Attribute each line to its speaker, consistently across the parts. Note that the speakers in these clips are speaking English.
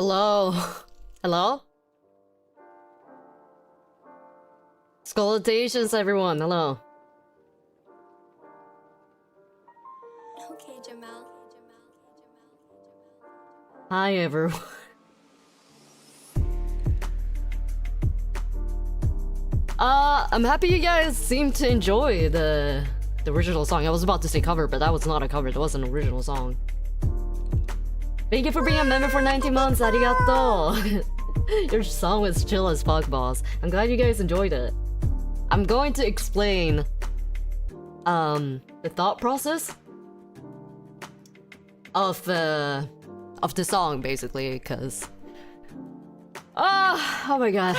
Speaker 1: Hello? Hello? Salutations, everyone. Hello.
Speaker 2: Okay, Jamal.
Speaker 1: Hi, everyone. I'm happy you guys seem to enjoy the original song. I was about to say cover, but that was not a cover. That was an original song. Thank you for being a member for 19 months. Arigato. Your song was chill as fuck, boss. I'm glad you guys enjoyed it. I'm going to explain the thought process of the song, basically, because oh my god.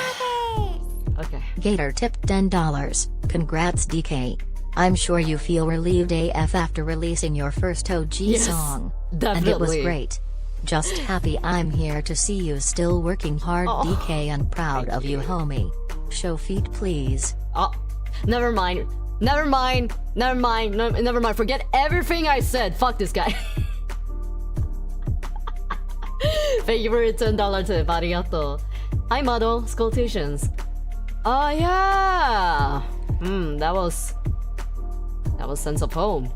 Speaker 1: Okay.
Speaker 3: Gator tipped $10. Congrats, DK. I'm sure you feel relieved AF after releasing your first OG song.
Speaker 1: Definitely.
Speaker 3: And it was great. Just happy I'm here to see you still working hard, DK, and proud of you, homie. Show feet, please.
Speaker 1: Oh, never mind. Never mind. Never mind. No, never mind. Forget everything I said. Fuck this guy. Thank you for your $10 tip. Arigato. Hi, model. Salutations. Oh, yeah. That was sense of home.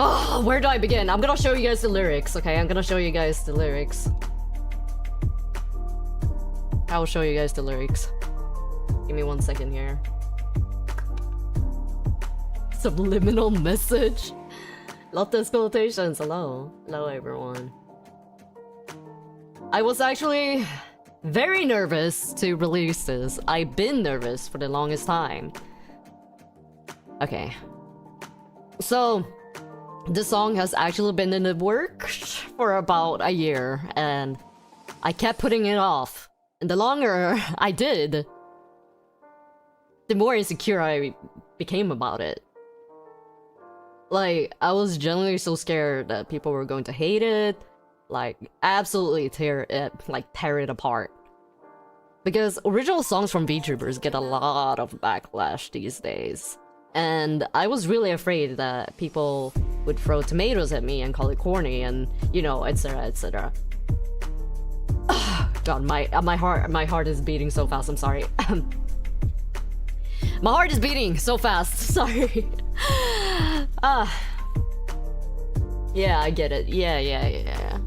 Speaker 1: Oh, where do I begin? I'm gonna show you guys the lyrics, okay? I'm gonna show you guys the lyrics. I will show you guys the lyrics. Give me 1 second here. Subliminal message. Love the salutations. Hello. Hello, everyone. I was actually very nervous to release this. I've been nervous for the longest time. Okay. So, this song has actually been in the works for about a year, and I kept putting it off. And the longer I did, the more insecure I became about it. Like, I was genuinely so scared that people were going to hate it, like, absolutely tear it apart. Because original songs from VTubers get a lot of backlash these days. And I was really afraid that people would throw tomatoes at me and call it corny and, you know, etc, etc. God, my heart is beating so fast, I'm sorry. My heart is beating so fast, sorry. Yeah, I get it. Yeah.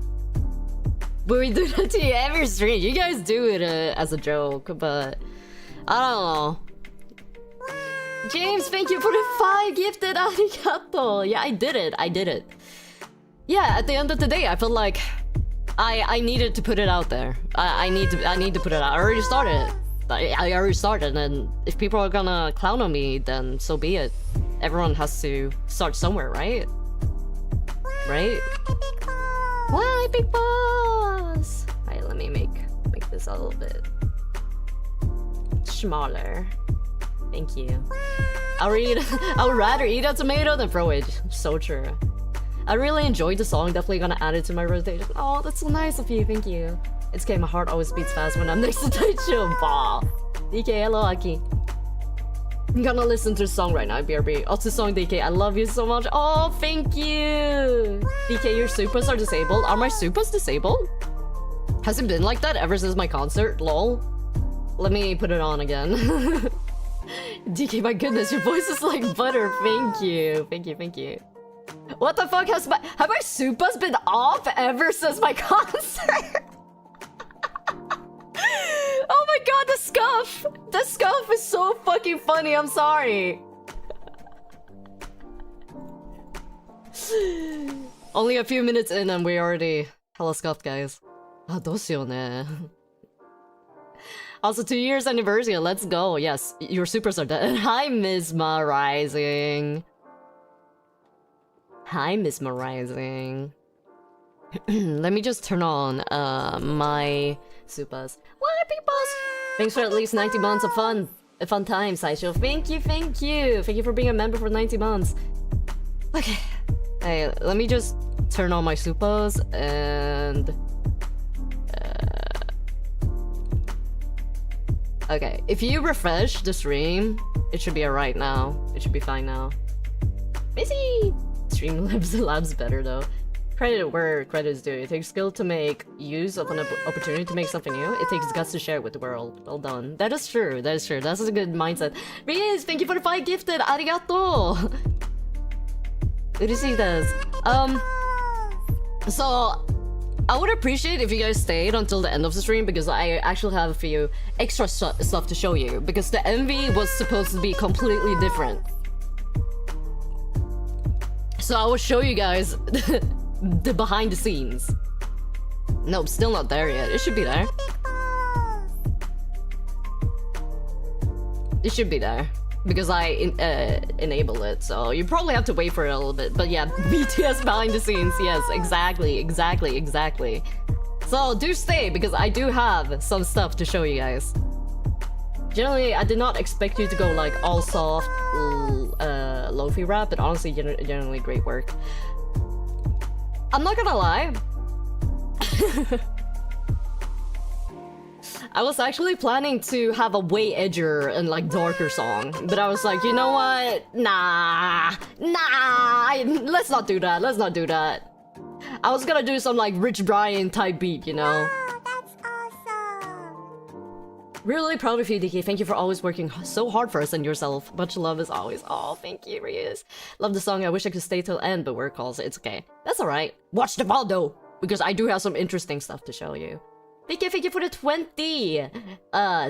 Speaker 1: But we do that to you every stream. You guys do it as a joke, but I don't know. James, thank you for the 5 gifted. Arigato. Yeah, I did it. Yeah, at the end of the day, I felt like I needed to put it out there. I need to put it out. I already started. I already started, and if people are gonna clown on me, then so be it. Everyone has to start somewhere, right? Right? Why, big boss? Alright, let me make this a little bit smaller. Thank you. I would rather eat a tomato than throw it. So true. I really enjoyed the song. Definitely gonna add it to my rotation. Oh, that's so nice of you. Thank you. It's okay. My heart always beats fast when I'm next to Taichung. Bah. DK, hello, Aki. I'm gonna listen to the song right now, BRB. Oh, to song, DK. I love you so much. Oh, thank you. DK, your supers are disabled. Are my supers disabled? Has it been like that ever since my concert? Lol. Let me put it on again. DK, my goodness, your voice is like butter. Thank you. Thank you. What the fuck have my supers been off ever since my concert? Oh my god, the scuff! The scuff is so fucking funny, I'm sorry. Only a few minutes in and we already hella scuffed, guys. Ah, どうしようね. Also, 2 years anniversary, let's go. Yes, your supers are dead. Hi, mesmerizing. Hi, mesmerizing. Let me just turn on my supers. What, people? Thanks for at least 90 months of fun time, Sideshow. Thank you. Thank you for being a member for 90 months. Okay. Hey, let me just turn on my supers and... Okay, if you refresh the stream, it should be alright now. It should be fine now. Busy! Streamlabs better though. Credit where credit is due. It takes skill to make use of an opportunity to make something new. It takes guts to share it with the world. Well done. That is true. That is true. That's a good mindset. Riz, thank you for the 5 gifted. Arigato. Urusei desu. So I would appreciate if you guys stayed until the end of the stream because I actually have a few extra stuff to show you because the MV was supposed to be completely different. So I will show you guys the behind the scenes. Nope, still not there yet. It should be there. It should be there. Because I enable it, so you probably have to wait for it a little bit. But yeah, BTS behind the scenes, yes, exactly. So do stay, because I do have some stuff to show you guys. Generally, I did not expect you to go like all soft, lo-fi rap, but honestly, generally great work. I'm not gonna lie. I was actually planning to have a way edgier and like darker song, but I was like, you know what? Nah, let's not do that. I was gonna do some like Rich Brian type beat, you know?
Speaker 2: Oh, that's awesome.
Speaker 1: Really proud of you, DK. Thank you for always working so hard for us and yourself. Much love as always. Oh, thank you, Riz. Love the song. I wish I could stay till end, but work calls. It's okay. That's alright. Watch the ball though, because I do have some interesting stuff to show you. Thank you for the 20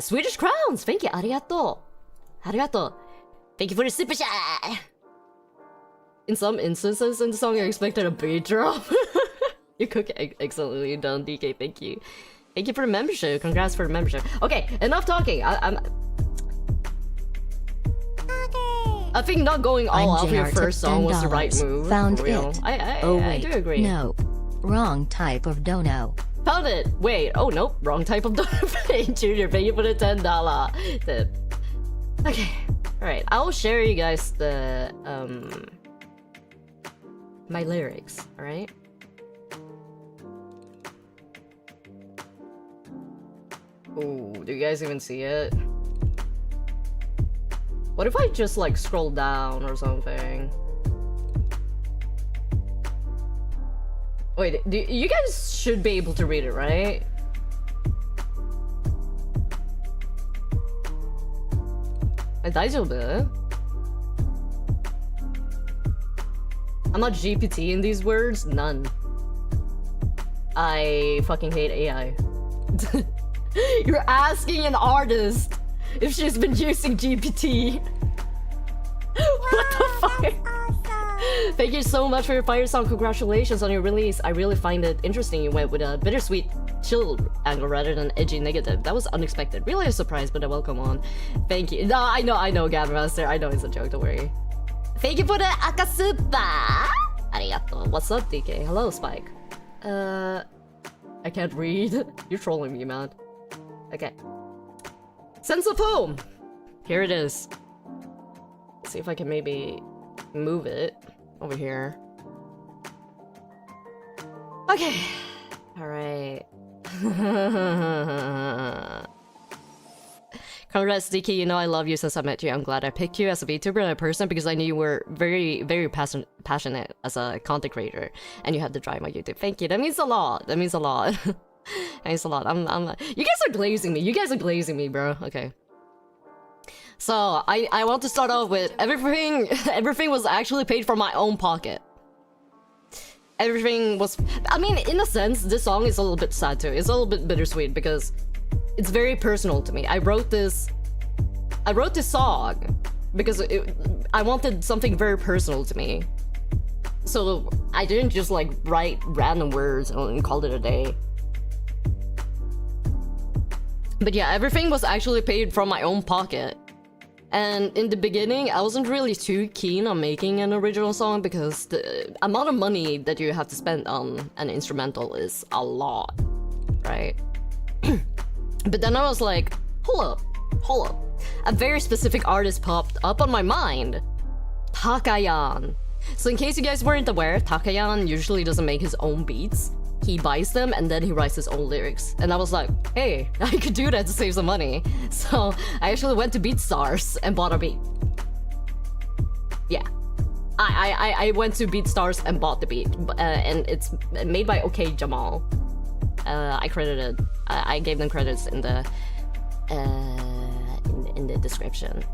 Speaker 1: Swedish crowns. Thank you. Arigato. Thank you for the super chat. In some instances in the song, I expected a beat drop. You cook excellently done, DK. Thank you. Thank you for the membership. Congrats for the membership. Okay, enough talking. I think not going all out for your first song was the right move.
Speaker 3: Found
Speaker 1: for real.
Speaker 3: it.
Speaker 1: I do agree.
Speaker 3: No. Wrong type of dono.
Speaker 1: Found it! Wait, oh nope, wrong type of donor. Junior, thank you for the $10 tip. Okay, alright, I'll share you guys the, my lyrics, alright? Ooh, do you guys even see it? What if I just like scroll down or something? Wait, you guys should be able to read it, right? 다이저브. I'm not GPT in these words, none. I fucking hate AI. You're asking an artist if she's been using GPT. What the fuck? Thank you so much for your fire song. Congratulations on your release. I really find it interesting you went with a bittersweet chill angle rather than edgy negative. That was unexpected. Really a surprise, but a welcome on. Thank you. No, I know, Gavmaster. I know it's a joke, don't worry. Thank you for the akasupa. Arigato. What's up, DK? Hello, Spike. I can't read. You're trolling me, man. Okay. Sense of home. Here it is. Let's see if I can maybe move it over here. Okay. Alright. Congrats, DK. You know I love you since I met you. I'm glad I picked you as a VTuber and a person because I knew you were very, very passionate as a content creator and you had to drive my YouTube. Thank you. That means a lot. That means a lot. That means a lot. You guys are glazing me. You guys are glazing me, bro. Okay. So I want to start off with everything was actually paid from my own pocket. Everything was, I mean, in a sense, this song is a little bit sad too. It's a little bit bittersweet because it's very personal to me. I wrote this song because I wanted something very personal to me. So I didn't just like write random words and call it a day. But yeah, everything was actually paid from my own pocket. And in the beginning, I wasn't really too keen on making an original song because the amount of money that you have to spend on an instrumental is a lot, right? But then I was like, hold up. A very specific artist popped up on my mind. Takayan. So in case you guys weren't aware, Takayan usually doesn't make his own beats. He buys them and then he writes his own lyrics. And I was like, hey, I could do that to save some money. So I actually went to BeatStars and bought a beat. Yeah. I went to BeatStars and bought the beat, and it's made by 𝕯𝗚𝗓𝗏. I credited. I gave them credits in the description.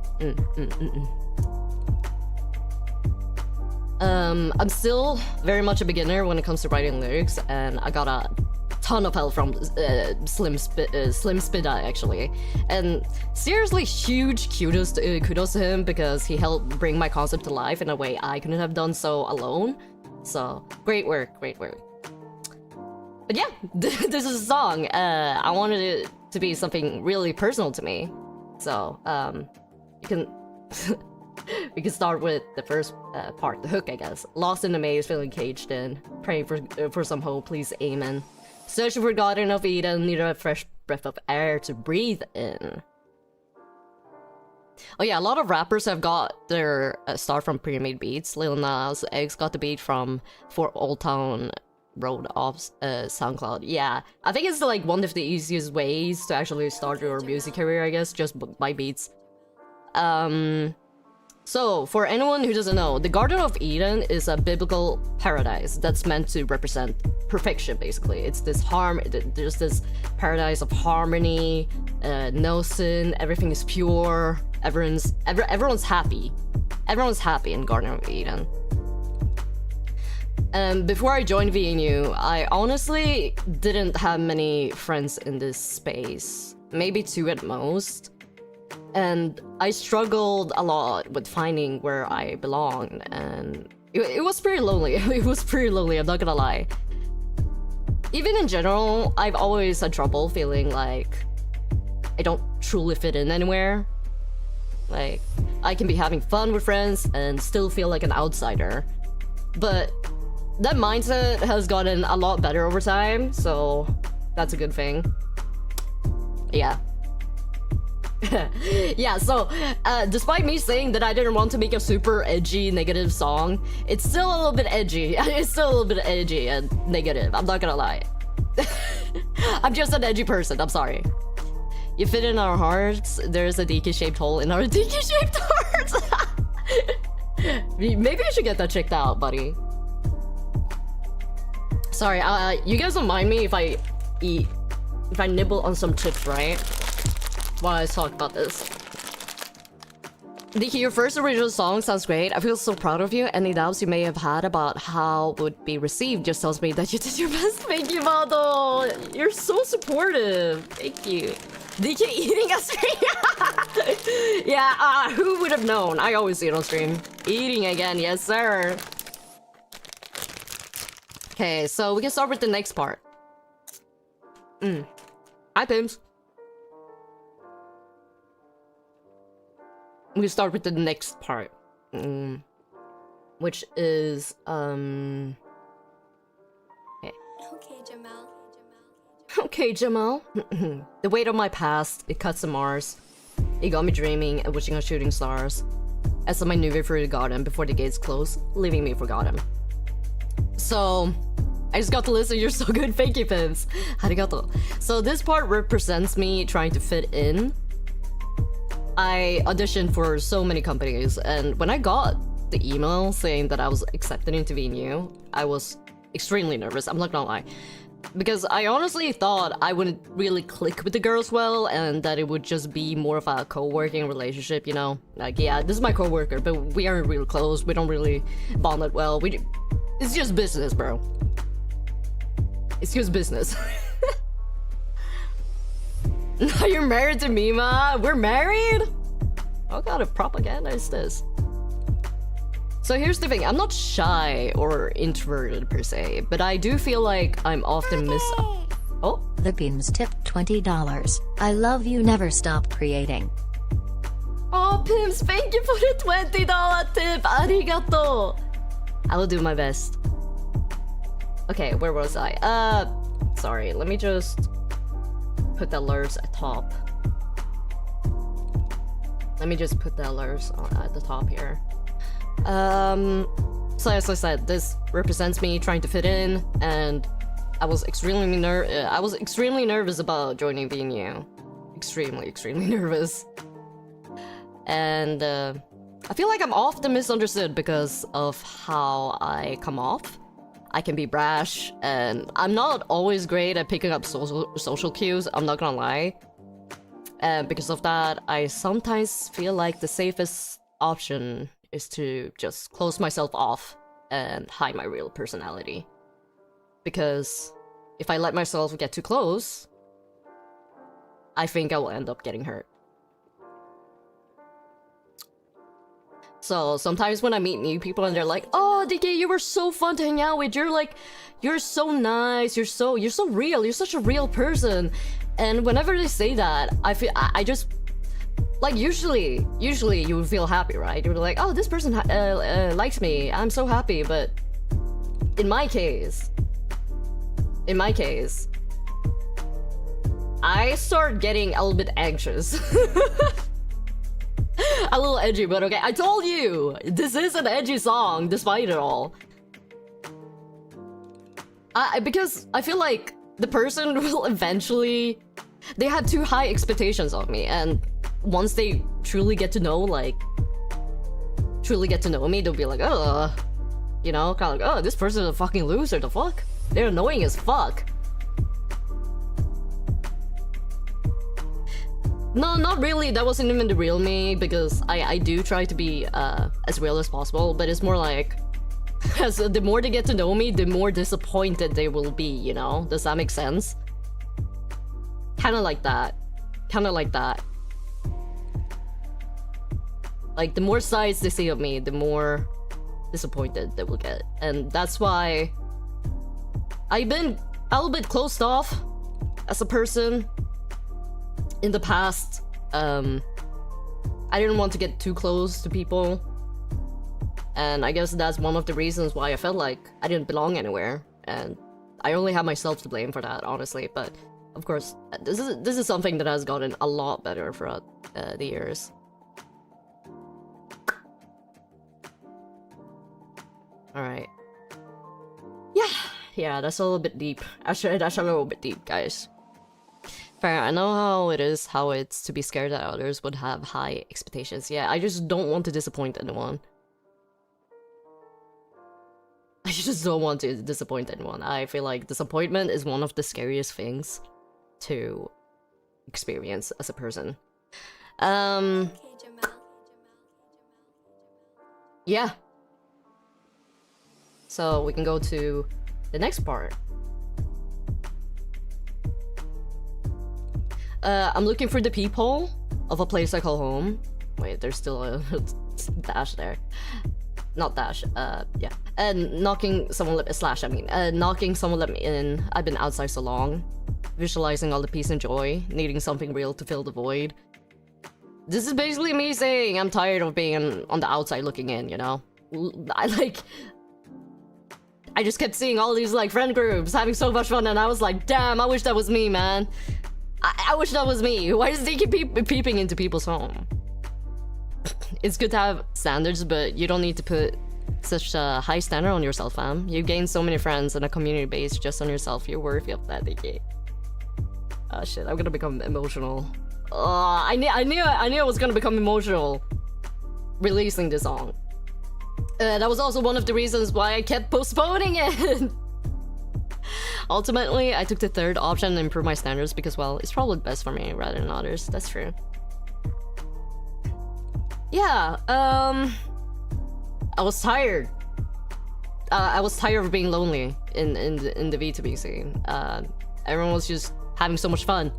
Speaker 1: I'm still very much a beginner when it comes to writing lyrics, and I got a ton of help from 𝗔𝗔𝗓𝗏 actually. And seriously, huge kudos to him, because he helped bring my concept to life in a way I couldn't have done so alone. So great work. But yeah, this is a song. I wanted it to be something really personal to me. So you can we can start with the first part, the hook, I guess. Lost in the maze, feeling caged in, praying for some hope, please, amen. Searching for Garden of Eden, need a fresh breath of air to breathe in. Oh yeah, a lot of rappers have got their start from pre-made beats. Lil Nas X got the beat from For Old Town Road off SoundCloud. Yeah, I think it's like one of the easiest ways to actually start your music career, I guess, just by beats. So, for anyone who doesn't know, the Garden of Eden is a biblical paradise that's meant to represent perfection, basically. It's this there's this paradise of harmony, no sin, everything is pure, everyone's happy. Everyone's happy in Garden of Eden. Before I joined VIII, I honestly didn't have many friends in this space. Maybe 2 at most. And I struggled a lot with finding where I belonged, and it was pretty lonely. It was pretty lonely, I'm not gonna lie. Even in general, I've always had trouble feeling like I don't truly fit in anywhere. Like, I can be having fun with friends and still feel like an outsider. But that mindset has gotten a lot better over time, so that's a good thing. Yeah. Yeah, so despite me saying that I didn't want to make a super edgy negative song, it's still a little bit edgy. It's still a little bit edgy and negative, I'm not gonna lie. I'm just an edgy person, I'm sorry. You fit in our hearts, there's a DK-shaped hole in our DK-shaped hearts. Maybe you should get that checked out, buddy. Sorry, you guys don't mind me if I nibble on some chips, right? While I talk about this. DK, your first original song sounds great. I feel so proud of you. Any doubts you may have had about how it would be received just tells me that you did your best. Thank you, Vado. You're so supportive. Thank you. DK eating a stream. Yeah, who would have known? I always see it on stream. Eating again, yes sir. Okay, so we can start with the next part. Hi, Pims. We can start with the next part, which is okay. Okay, Jamal. The weight of my past, it cuts the Mars. It got me dreaming and wishing on shooting stars. As my new way through the garden before the gates close, leaving me forgotten. So, I just got to listen. You're so good. Thank you, Pims. Arigato. So this part represents me trying to fit in. I auditioned for so many companies, and when I got the email saying that I was accepted into VIII, I was extremely nervous, I'm not gonna lie. Because I honestly thought I wouldn't really click with the girls well, and that it would just be more of a co-working relationship, you know? Like, yeah, this is my co-worker, but we aren't really close, we don't really bond that well. It's just business, bro. It's just business. Now you're married to Mima? We're married? What kind of propaganda is this? So here's the thing, I'm not shy or introverted per se, but I do feel like I'm often Oh?
Speaker 3: The Beams tipped $20. I love you, never stop creating.
Speaker 1: Oh, Pims, thank you for the $20 tip! Arigato! I will do my best. Okay, where was I? Sorry, let me just put the alerts at top. Let me just put the alerts at the top here. So as I said, this represents me trying to fit in, and I was extremely nervous about joining VIII. Extremely nervous. And I feel like I'm often misunderstood because of how I come off. I can be brash, and I'm not always great at picking up social cues, I'm not gonna lie. And because of that, I sometimes feel like the safest option is to just close myself off and hide my real personality. Because if I let myself get too close, I think I will end up getting hurt. So sometimes when I meet new people and they're like, "Oh, DK, you were so fun to hang out with. You're so nice. You're so real. You're such a real person." And whenever they say that, I just like usually you would feel happy, right? You're like, "Oh, this person likes me. I'm so happy." But in my case, I start getting a little bit anxious. A little edgy, but okay. I told you! This is an edgy song, despite it all. Because I feel like the person will eventually... They had too high expectations of me, and once they truly get to know, me, they'll be like, "Oh," you know? Kinda like, "Oh, this person is a fucking loser, the fuck? They're annoying as fuck." No, not really. That wasn't even the real me, because I do try to be as real as possible, but it's more like as the more they get to know me, the more disappointed they will be, you know? Does that make sense? Kinda like that. Like, the more sides they see of me, the more disappointed they will get. And that's why I've been a little bit closed off as a person in the past. I didn't want to get too close to people, and I guess that's one of the reasons why I felt like I didn't belong anywhere, and I only have myself to blame for that, honestly. But of course, this is something that has gotten a lot better throughout the years. Alright. Yeah, that's a little bit deep. Actually, that's a little bit deep, guys. Fair, I know how it's to be scared that others would have high expectations. Yeah, I just don't want to disappoint anyone. I just don't want to disappoint anyone. I feel like disappointment is one of the scariest things to experience as a person. Yeah. So we can go to the next part. I'm looking for the peephole of a place I call home. Wait, there's still a dash there. Not dash, yeah. And knocking someone let me in. I've been outside so long. Visualizing all the peace and joy. Needing something real to fill the void. This is basically me saying I'm tired of being on the outside looking in, you know? I just kept seeing all these, like, friend groups having so much fun, and I was like, damn, I wish that was me, man. I wish that was me. Why does they keep peeping into people's home? It's good to have standards, but you don't need to put such a high standard on yourself, fam. You gain so many friends and a community base just on yourself. You're worthy of that, DK. Oh shit, I'm gonna become emotional. I knew I was gonna become emotional releasing this song. That was also one of the reasons why I kept postponing it. Ultimately, I took the third option and improved my standards because, well, it's probably best for me rather than others. That's true. Yeah, I was tired. I was tired of being lonely in the Vtuber scene. Everyone was just having so much fun.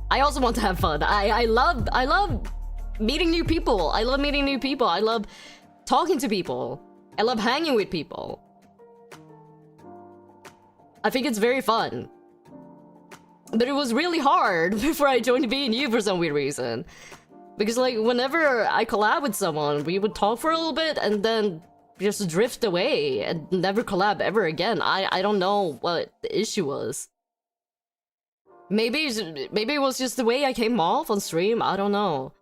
Speaker 1: I also want to have fun. I love meeting new people. I love meeting new people. I love talking to people. I love hanging with people. I think it's very fun. But it was really hard before I joined VNU for some weird reason. Because, like, whenever I collab with someone, we would talk for a little bit and then just drift away and never collab ever again. I don't know what the issue was. Maybe it was just the way I came off on stream. I don't know.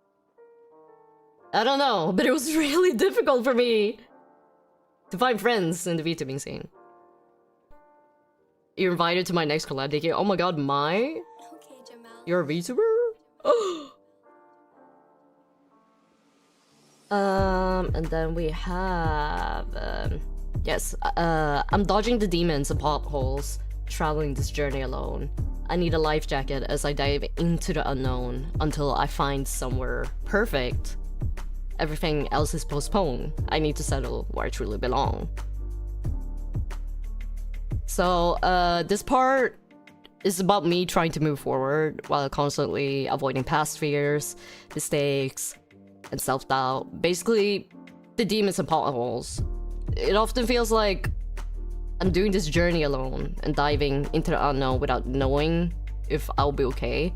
Speaker 1: But it was really difficult for me to find friends in the VTubing scene. You're invited to my next collab, DK. Oh my god, You're a VTuber? And then we have yes, I'm dodging the demons and potholes, traveling this journey alone. I need a life jacket as I dive into the unknown until I find somewhere perfect. Everything else is postponed. I need to settle where I truly belong. So this part is about me trying to move forward while constantly avoiding past fears, mistakes, and self-doubt. Basically, the demons and potholes. It often feels like I'm doing this journey alone and diving into the unknown without knowing if I'll be okay.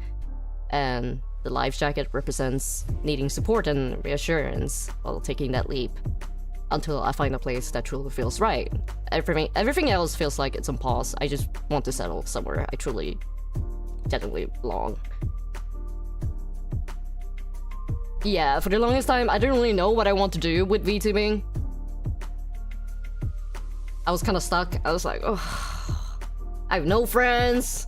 Speaker 1: And the life jacket represents needing support and reassurance while taking that leap until I find a place that truly feels right. Everything else feels like it's on pause. I just want to settle somewhere I truly, genuinely belong. Yeah, for the longest time, I didn't really know what I want to do with VTubing. I was kind of stuck. I was like, oh, I have no friends.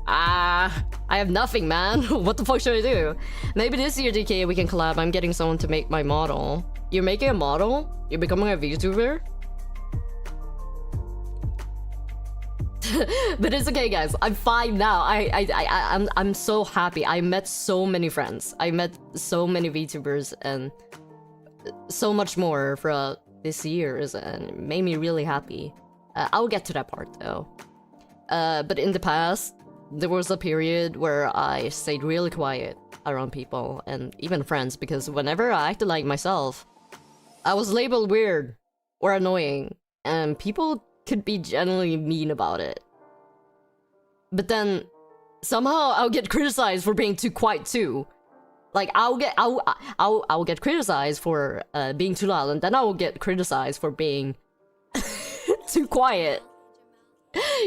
Speaker 1: I have nothing, man. What the fuck should I do? Maybe this year, DK, we can collab. I'm getting someone to make my model. You're making a model? You're becoming a VTuber? But it's okay, guys. I'm fine now. I'm so happy. I met so many friends. I met so many VTubers and so much more for this year's, and it made me really happy. I'll get to that part though. But in the past, there was a period where I stayed really quiet around people and even friends, because whenever I acted like myself, I was labeled weird or annoying, and people could be generally mean about it. But then somehow I'll get criticized for being too quiet too. Like I'll get criticized for being too loud, and then I'll get criticized for being too quiet.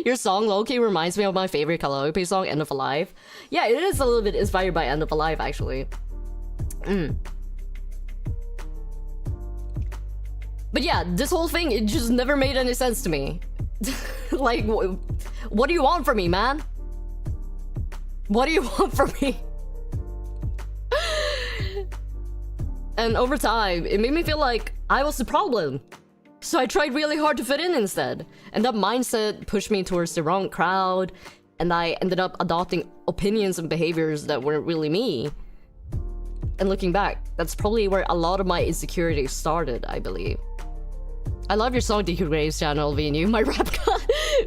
Speaker 1: Your song low-key reminds me of my favorite karaoke song, End of a Life. Yeah, it is a little bit inspired by End of a Life, actually. But yeah, this whole thing, it just never made any sense to me. Like, what do you want from me, man? What do you want from me? And over time, it made me feel like I was the problem. So I tried really hard to fit in instead. And that mindset pushed me towards the wrong crowd, and I ended up adopting opinions and behaviors that weren't really me. And looking back, that's probably where a lot of my insecurities started, I believe. I love your song, D.K Graves channel, VIII, my rap god.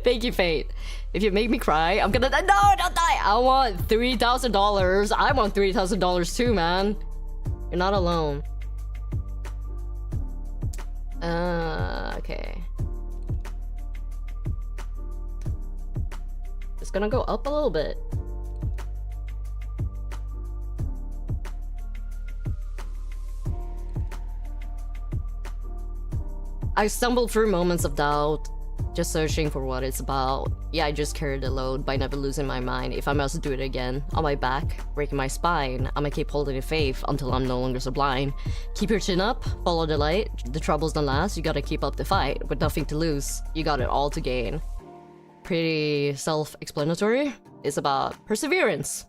Speaker 1: Thank you, Fate. If you make me cry, I'm gonna- No, don't die! I want $3,000. I want $3,000 too, man. You're not alone. Okay. It's gonna go up a little bit. I stumbled through moments of doubt, just searching for what it's about. Yeah, I just carried the load by never losing my mind. If I must do it again, on my back, breaking my spine, I'ma keep holding the faith until I'm no longer so blind. Keep your chin up, follow the light, the troubles don't last, you gotta keep up the fight. With nothing to lose, you got it all to gain. Pretty self-explanatory. It's about perseverance.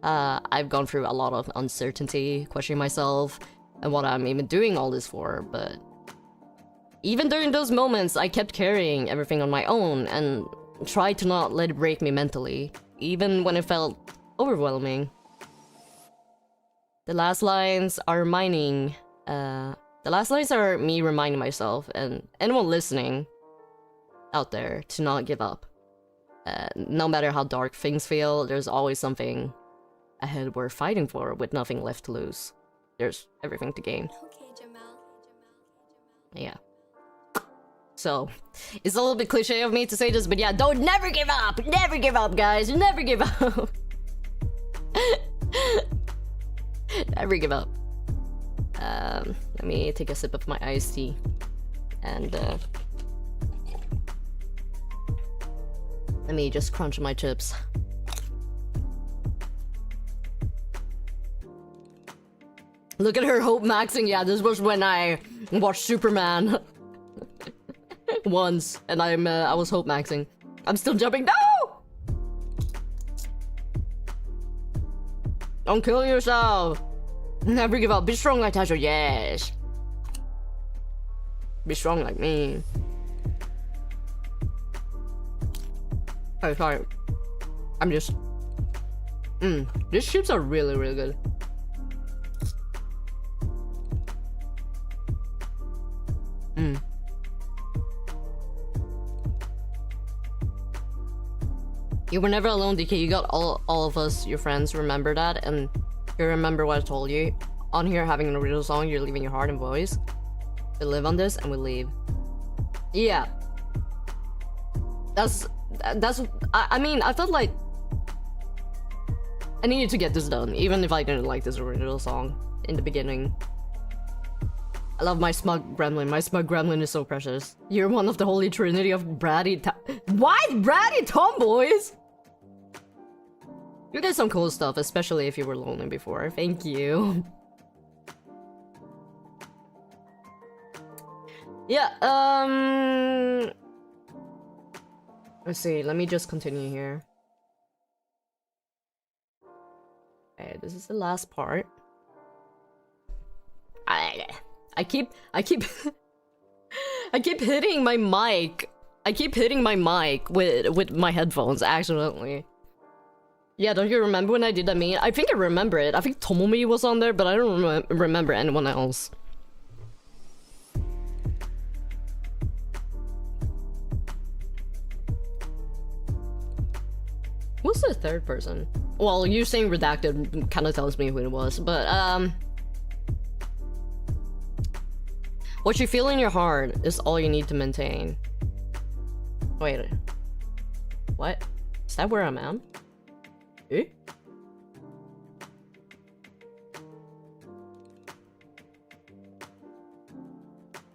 Speaker 1: I've gone through a lot of uncertainty, questioning myself, and what I'm even doing all this for, but even during those moments, I kept carrying everything on my own and tried to not let it break me mentally, even when it felt overwhelming. The last lines are me reminding myself and anyone listening out there to not give up. No matter how dark things feel, there's always something ahead worth fighting for with nothing left to lose. There's everything to gain. Yeah. So, it's a little bit cliche of me to say this, but yeah, never give up! Never give up, guys! Never give up! Never give up. Let me take a sip of my iced tea. And, let me just crunch my chips. Look at her hope maxing. Yeah, this was when I watched Superman. Once, and I was hope maxing. I'm still jumping. No! Don't kill yourself. Never give up. Be strong like Tasha. Yes. Be strong like me. Oh, sorry. I'm just... These chips are really, really good. You were never alone, DK. You got all of us, your friends, remember that, and you remember what I told you. On here, having an original song, you're leaving your heart and voice. We live on this, and we leave. Yeah. That's. I mean, I felt like I needed to get this done, even if I didn't like this original song in the beginning. I love my smug gremlin. My smug gremlin is so precious. You're one of the holy trinity of bratty bratty tomboys! You did some cool stuff, especially if you were lonely before. Thank you. Yeah, let's see, let me just continue here. Okay, this is the last part. I keep I keep hitting my mic. I keep hitting my mic with my headphones accidentally. Yeah, don't you remember when I did that meme? I think I remember it. I think Tomomi was on there, but I don't remember anyone else. Who's the third person? Well, you saying redacted kind of tells me who it was, but what you feel in your heart is all you need to maintain. Wait, what? Is that where I'm at? Eh?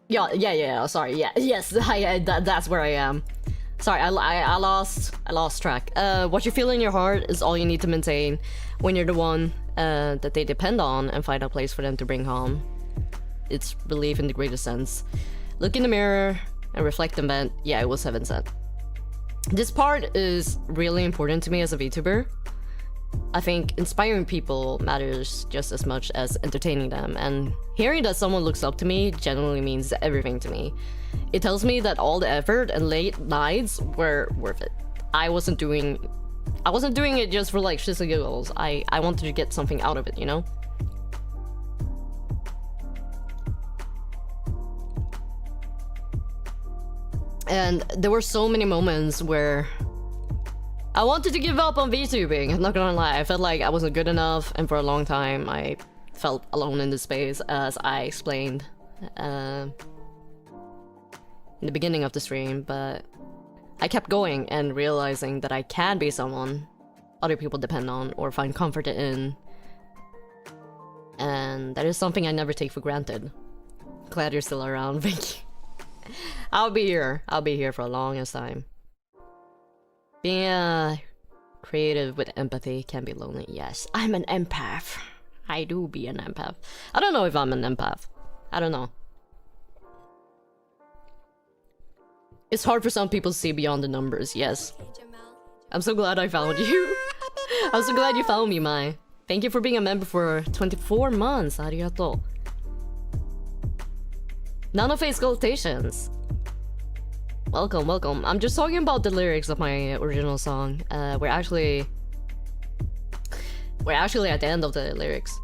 Speaker 1: Yeah, sorry, yeah, yes, that's where I am. Sorry, I lost track. What you feel in your heart is all you need to maintain when you're the one that they depend on and find a place for them to bring home. It's belief in the greatest sense. Look in the mirror and reflect and vent. Yeah, it was 7 cent. This part is really important to me as a VTuber. I think inspiring people matters just as much as entertaining them, and hearing that someone looks up to me generally means everything to me. It tells me that all the effort and late nights were worth it. I wasn't doing it just for like shits and giggles. I wanted to get something out of it, you know? And there were so many moments where I wanted to give up on VTubing. I'm not gonna lie, I felt like I wasn't good enough, and for a long time I felt alone in this space, as I explained in the beginning of the stream, but I kept going and realizing that I can be someone other people depend on or find comfort in, and that is something I never take for granted. Glad you're still around, Vicky. I'll be here for a longest time. Being creative with empathy can be lonely. Yes, I'm an empath. I do be an empath. I don't know if I'm an empath. I don't know. It's hard for some people to see beyond the numbers, yes. I'm so glad I found you. I'm so glad you found me, Mai. Thank you for being a member for 24 months. Arigato. Nanoface Salutations. Welcome, welcome. I'm just talking about the lyrics of my original song. We're actually at the end of the lyrics.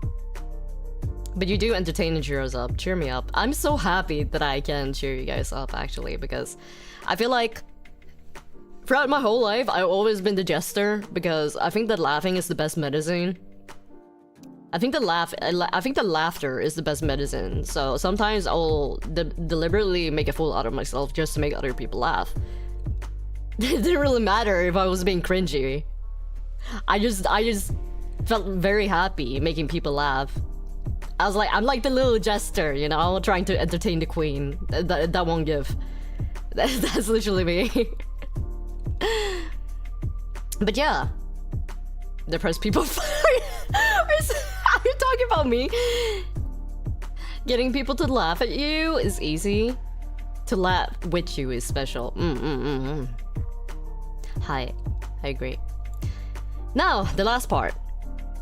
Speaker 1: But you do entertain and cheer us up. Cheer me up. I'm so happy that I can cheer you guys up, actually, because I feel like throughout my whole life, I've always been the jester, because I think that laughing is the best medicine. I think the laughter is the best medicine. So sometimes I'll deliberately make a fool out of myself just to make other people laugh. It didn't really matter if I was being cringy. I just felt very happy making people laugh. I was like, I'm like the little jester, you know, trying to entertain the queen. That won't give. That's literally me. But yeah, depressed people. Are you talking about me? Getting people to laugh at you is easy. To laugh with you is special. Hi, I agree. Now, the last part.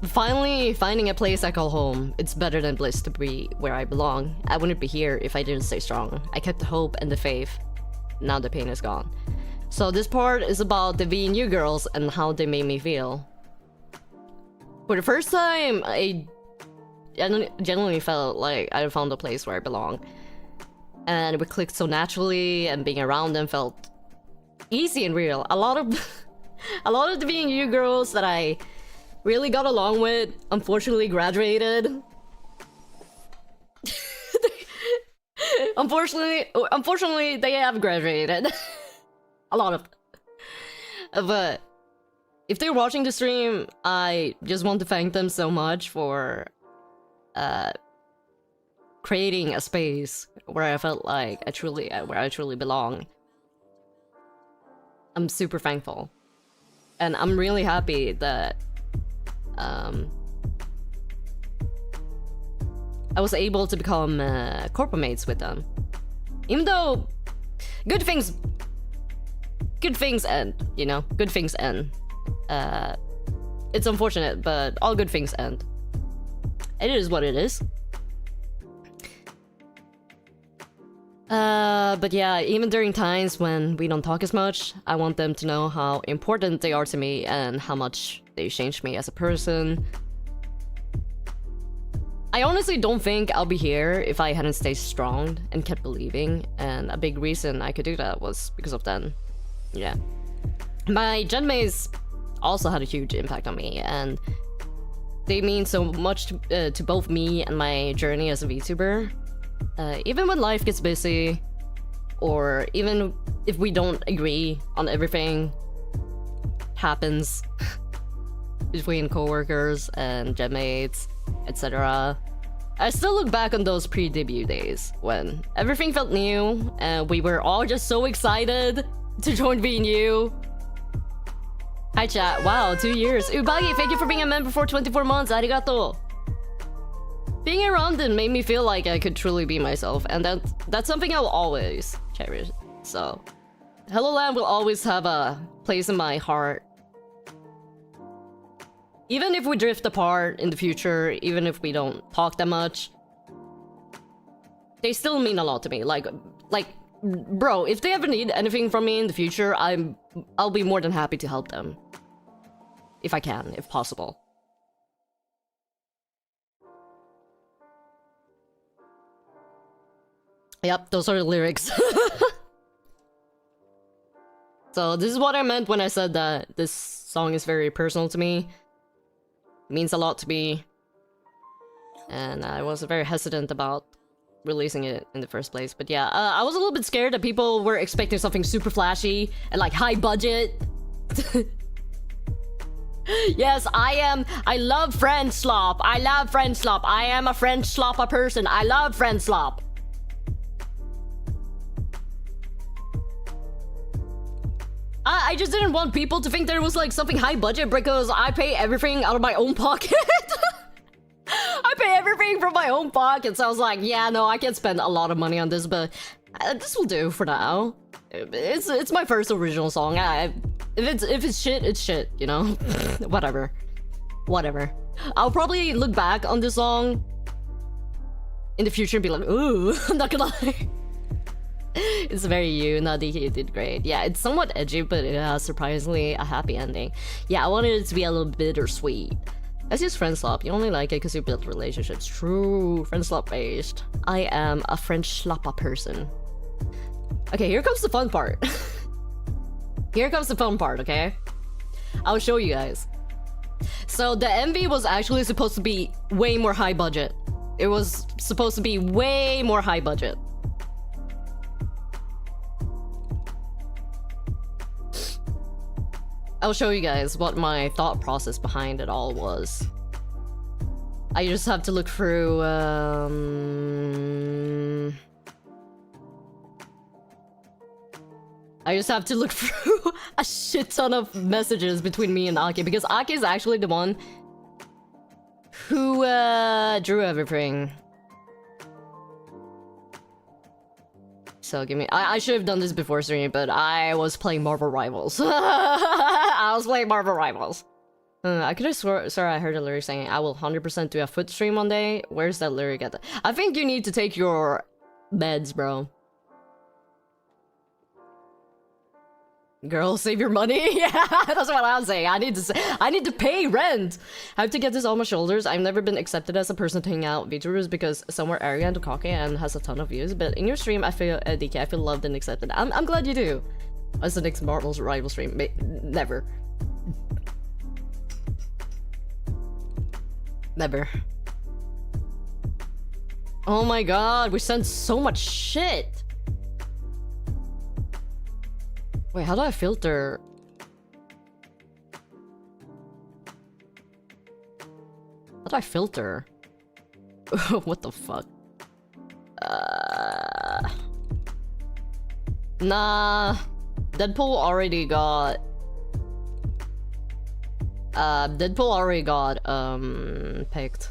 Speaker 1: Finally finding a place I call home. It's better than bliss to be where I belong. I wouldn't be here if I didn't stay strong. I kept the hope and the faith. Now the pain is gone. So this part is about the VNU girls and how they made me feel. For the first time, I genuinely felt like I found a place where I belong. And we clicked so naturally, and being around them felt easy and real. A lot of the VNU girls that I really got along with, unfortunately graduated. Unfortunately, they have graduated. A lot of them. But if they're watching the stream, I just want to thank them so much for creating a space where I felt like I truly belong. I'm super thankful. And I'm really happy that I was able to become corporate mates with them. Even though good things end, you know? Good things end. It's unfortunate, but all good things end. It is what it is. But yeah, even during times when we don't talk as much, I want them to know how important they are to me and how much they changed me as a person. I honestly don't think I'll be here if I hadn't stayed strong and kept believing, and a big reason I could do that was because of them. Yeah. My gen mates also had a huge impact on me, and they mean so much to both me and my journey as a VTuber. Even when life gets busy, or even if we don't agree on everything happens between coworkers and gen mates, etc. I still look back on those pre-debut days when everything felt new and we were all just so excited to join VNU. Hi chat, wow, 2 years. 𝗛𝗏𝗍, thank you for being a member for 24 months, arigato. Being around them made me feel like I could truly be myself, and that's something I'll always cherish. So, Hello Land will always have a place in my heart. Even if we drift apart in the future, even if we don't talk that much, they still mean a lot to me. Like, bro, if they ever need anything from me in the future, I'll be more than happy to help them. If I can, if possible. Yep, those are the lyrics. So this is what I meant when I said that this song is very personal to me. It means a lot to me. And I was very hesitant about releasing it in the first place. But yeah, I was a little bit scared that people were expecting something super flashy and like high budget. Yes, I love French slop. I love French slop. I am a French slopper person. I love French slop. I just didn't want people to think there was like something high budget because I pay everything out of my own pocket. I pay everything from my own pocket, so I was like, yeah, no, I can't spend a lot of money on this, but this will do for now. It's my first original song. If it's shit, it's shit, you know? Whatever. I'll probably look back on this song in the future and be like, ooh, I'm not gonna lie. It's very you, not DK did great. Yeah, it's somewhat edgy, but it has surprisingly a happy ending. Yeah, I wanted it to be a little bittersweet. That's just friend slop. You only like it because you built relationships. True, friend slop based. I am a French sloppa person. Okay, here comes the fun part. Here comes the fun part, okay? I'll show you guys. So the MV was actually supposed to be way more high budget. It was supposed to be way more high budget. I'll show you guys what my thought process behind it all was. I just have to look through, I just have to look through a shit ton of messages between me and Aki, because Aki is actually the one who drew everything. So give me... I should have done this before streaming, but I was playing Marvel Rivals. I was playing Marvel Rivals. I could have swore I heard a lyric saying, I will 100% do a foot stream one day. Where's that lyric at? I think you need to take your meds, bro. Girl, save your money. Yeah, that's what I'm saying. I need to pay rent. I have to get this on my shoulders. I've never been accepted as a person to hang out with VTubers because some are arrogant and cocky and has a ton of views. But in your stream, I feel DK, I feel loved and accepted. I'm glad you do. What's the next Marvel's rival stream? Never. Never. Oh my god, we sent so much shit. Wait, how do I filter? How do I filter? What the fuck? Nah. Deadpool already got... picked.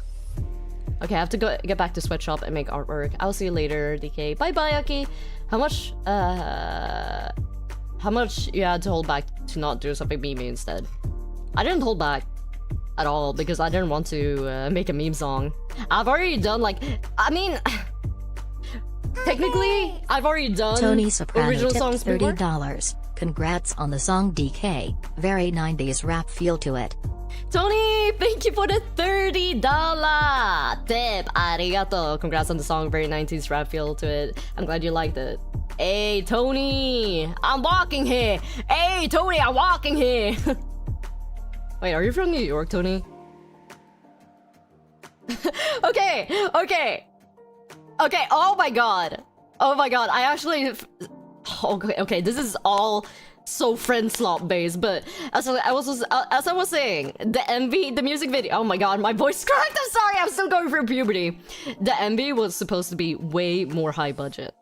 Speaker 1: Okay, I have to get back to sweatshop and make artwork. I'll see you later, DK. Bye-bye, Aki. How much you had to hold back to not do something meme instead? I didn't hold back at all because I didn't want to make a meme song. I've already done like, I mean, technically, I've already done
Speaker 3: Tony Soprano
Speaker 1: original
Speaker 3: tipped
Speaker 1: songs before.
Speaker 3: $30. Congrats on the song DK. Very 90s rap feel to it.
Speaker 1: Tony, thank you for the $30 tip. Arigato. Congrats on the song. Very 90s rap feel to it. I'm glad you liked it. Hey, Tony, I'm walking here. Hey, Tony, I'm walking here. Wait, are you from New York, Tony? Okay. Oh my god. I actually... Okay, this is all so friend slop based, but as I was saying, the MV, the music video. Oh my god, my voice cracked. I'm sorry, I'm still going through puberty. The MV was supposed to be way more high budget,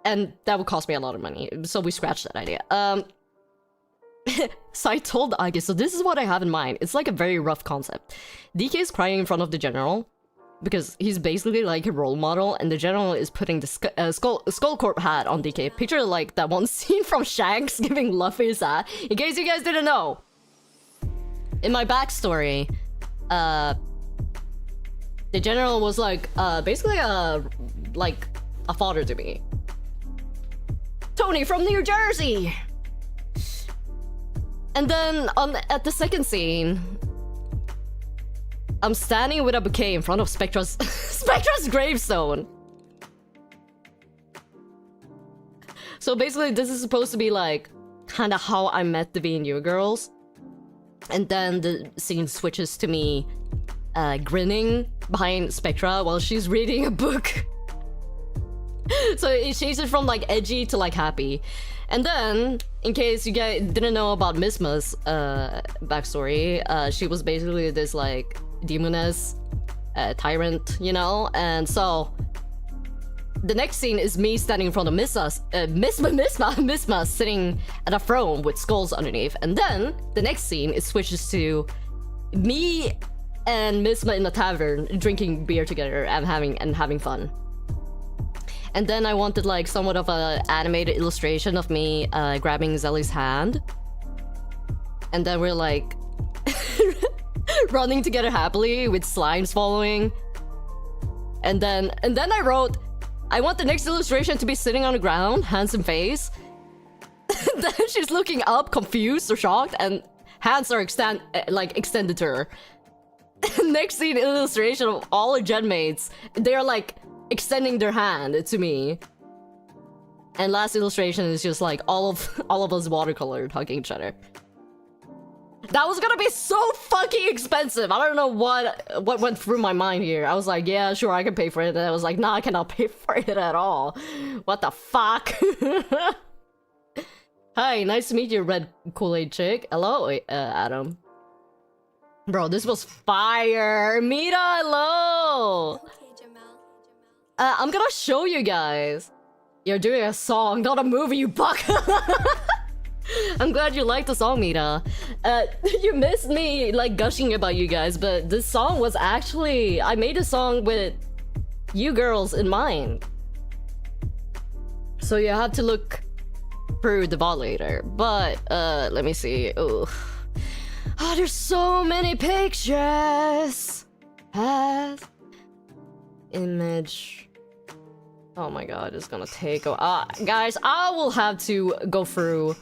Speaker 1: and that would cost me a lot of money, so we scratched that idea. So I told Agi, so this is what I have in mind. It's like a very rough concept. DK is crying in front of the general because he's basically like a role model, and the general is putting the Skullcorp hat on DK. Picture like that one scene from Shanks giving Luffy's hat. In case you guys didn't know, in my backstory, the general was like basically like a father to me. Tony from New Jersey. And then at the second scene, I'm standing with a bouquet in front of Spectra's gravestone. So basically, this is supposed to be like kind of how I met the VNU girls. And then the scene switches to me grinning behind Spectra while she's reading a book. So it changes from like edgy to like happy. And then, in case you guys didn't know about 𝗔𝗲 backstory, she was basically this like demoness tyrant, you know? And so the next scene is me standing in front of 𝗔𝗲 sitting at a throne with skulls underneath. And then the next scene it switches to me and 𝗔𝗲 in a tavern drinking beer together and having fun. And then I wanted like somewhat of a animated illustration of me grabbing Zelly's hand. And then we're like running together happily with slimes following. And then I wrote, I want the next illustration to be sitting on the ground, handsome face. Then she's looking up, confused or shocked, and hands are extended to her. Next scene illustration of all her gen mates. They're like extending their hand to me. And last illustration is just like all of us watercolored hugging each other. That was gonna be so fucking expensive. I don't know what went through my mind here. I was like, yeah, sure, I can pay for it. And I was like, nah, I cannot pay for it at all. What the fuck? Hi, nice to meet you, red Kool-Aid chick. Hello, Adam. Bro, this was fire. Mira, hello. I'm gonna show you guys. You're doing a song, not a movie, you buck. I'm glad you liked the song, Mira. You missed me like gushing about you guys, but this song was actually... I made a song with you girls in mind. So you have to look through the bot later. But let me see. Oh, there's so many pictures. Path, image. Oh my god, it's gonna take a guys, I will have to go through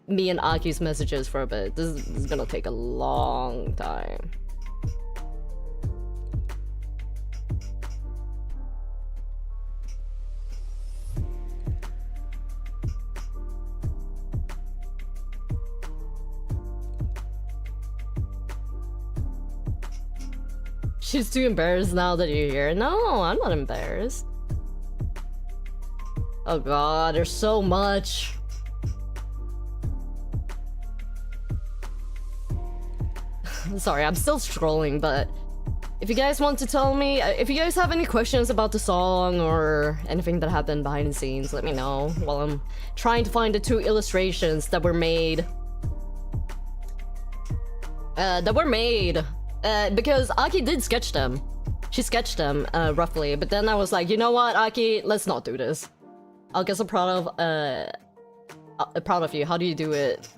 Speaker 1: me and Aki's messages for a bit. This is gonna take a long time. She's too embarrassed now that you're here. No, I'm not embarrassed. Oh god, there's so much. Sorry, I'm still scrolling, but if you guys want to tell me, if you guys have any questions about the song or anything that happened behind the scenes, let me know while I'm trying to find the 2 illustrations that were made. Because Aki did sketch them. She sketched them, roughly, but then I was like, you know what, Aki, let's not do this. I guess I'm proud of you. How do you do it?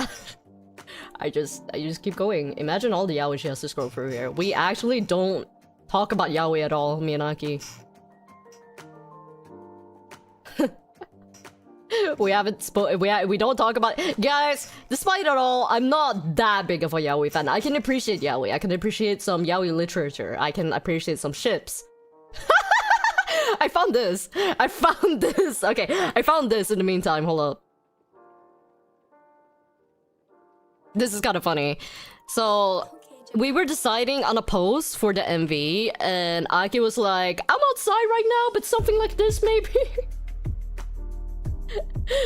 Speaker 1: I just keep going. Imagine all the yaoi she has to scroll through here. We actually don't talk about yaoi at all, me and Aki. We don't talk about guys. Despite it all, I'm not that big of a yaoi fan. I can appreciate yaoi. I can appreciate some yaoi literature. I can appreciate some ships. I found this. Okay, I found this in the meantime. Hold up. This is kind of funny. So we were deciding on a pose for the MV, and Aki was like, "I'm outside right now, but something like this maybe."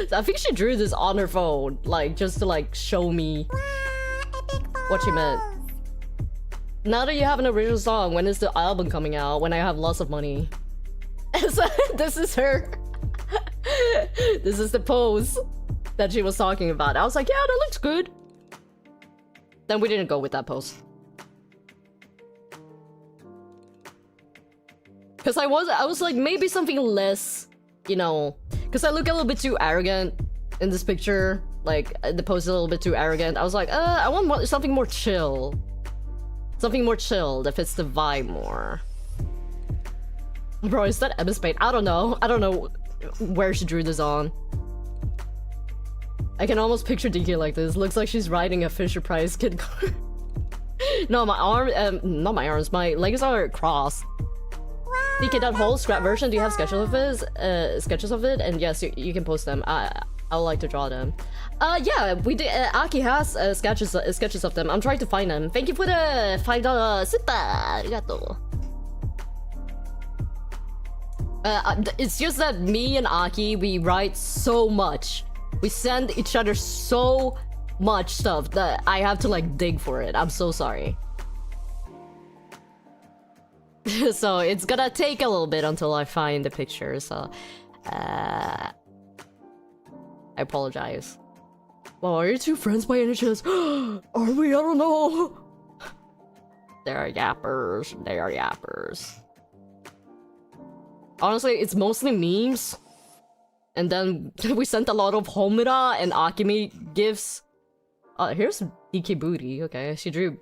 Speaker 1: So I think she drew this on her phone, like just to like show me what she meant. Now that you have an original song, when is the album coming out? When I have lots of money. So this is her. This is the pose that she was talking about. I was like, yeah, that looks good. Then we didn't go with that pose. Cause I was like, maybe something less, you know, because I look a little bit too arrogant in this picture. Like the pose is a little bit too arrogant. I was like, I want something more chill. Something more chill that fits the vibe more. Bro, is that 𝗵𝗡? I don't know. I don't know where she drew this on. I can almost picture DK like this. Looks like she's riding a Fisher Price kid car. No, my arm, not my arms. My legs are crossed. DK, that whole scrap version. Do you have sketches of it? Sketches of it? And yes, you can post them. I would like to draw them. Yeah, we did. Aki has sketches of them. I'm trying to find them. Thank you for the $5 super. Arigato. It's just that me and Aki, we write so much. We send each other so much stuff that I have to like dig for it. I'm so sorry. So it's gonna take a little bit until I find the picture, so I apologize. Well, are you two friends by any chance? Are we? I don't know. They're yappers. They are yappers. Honestly, it's mostly memes. And then we sent a lot of 𝗶𝗏𝗏 and Akimi gifts. Here's DK Booty. Okay, she drew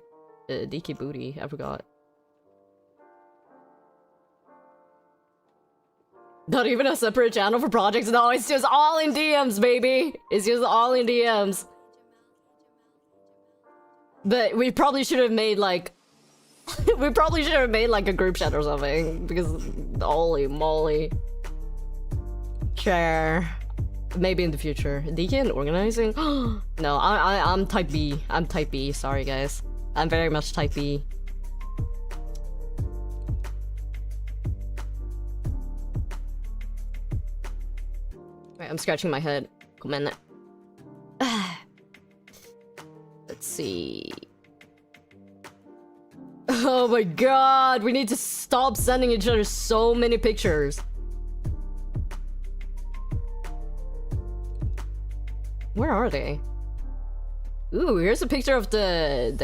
Speaker 1: DK Booty. I forgot. Not even a separate channel for projects. No, it's just all in DMs, baby. It's just all in DMs. But we probably should have made like... we probably should have made like a group chat or something. Because holy moly. Sure. Maybe in the future. DK and organizing? No, I'm type B. I'm type B. Sorry, guys. I'm very much type B. Right, I'm scratching my head. Comment. Let's see. Oh my god, we need to stop sending each other so many pictures. Where are they? Ooh, here's a picture of the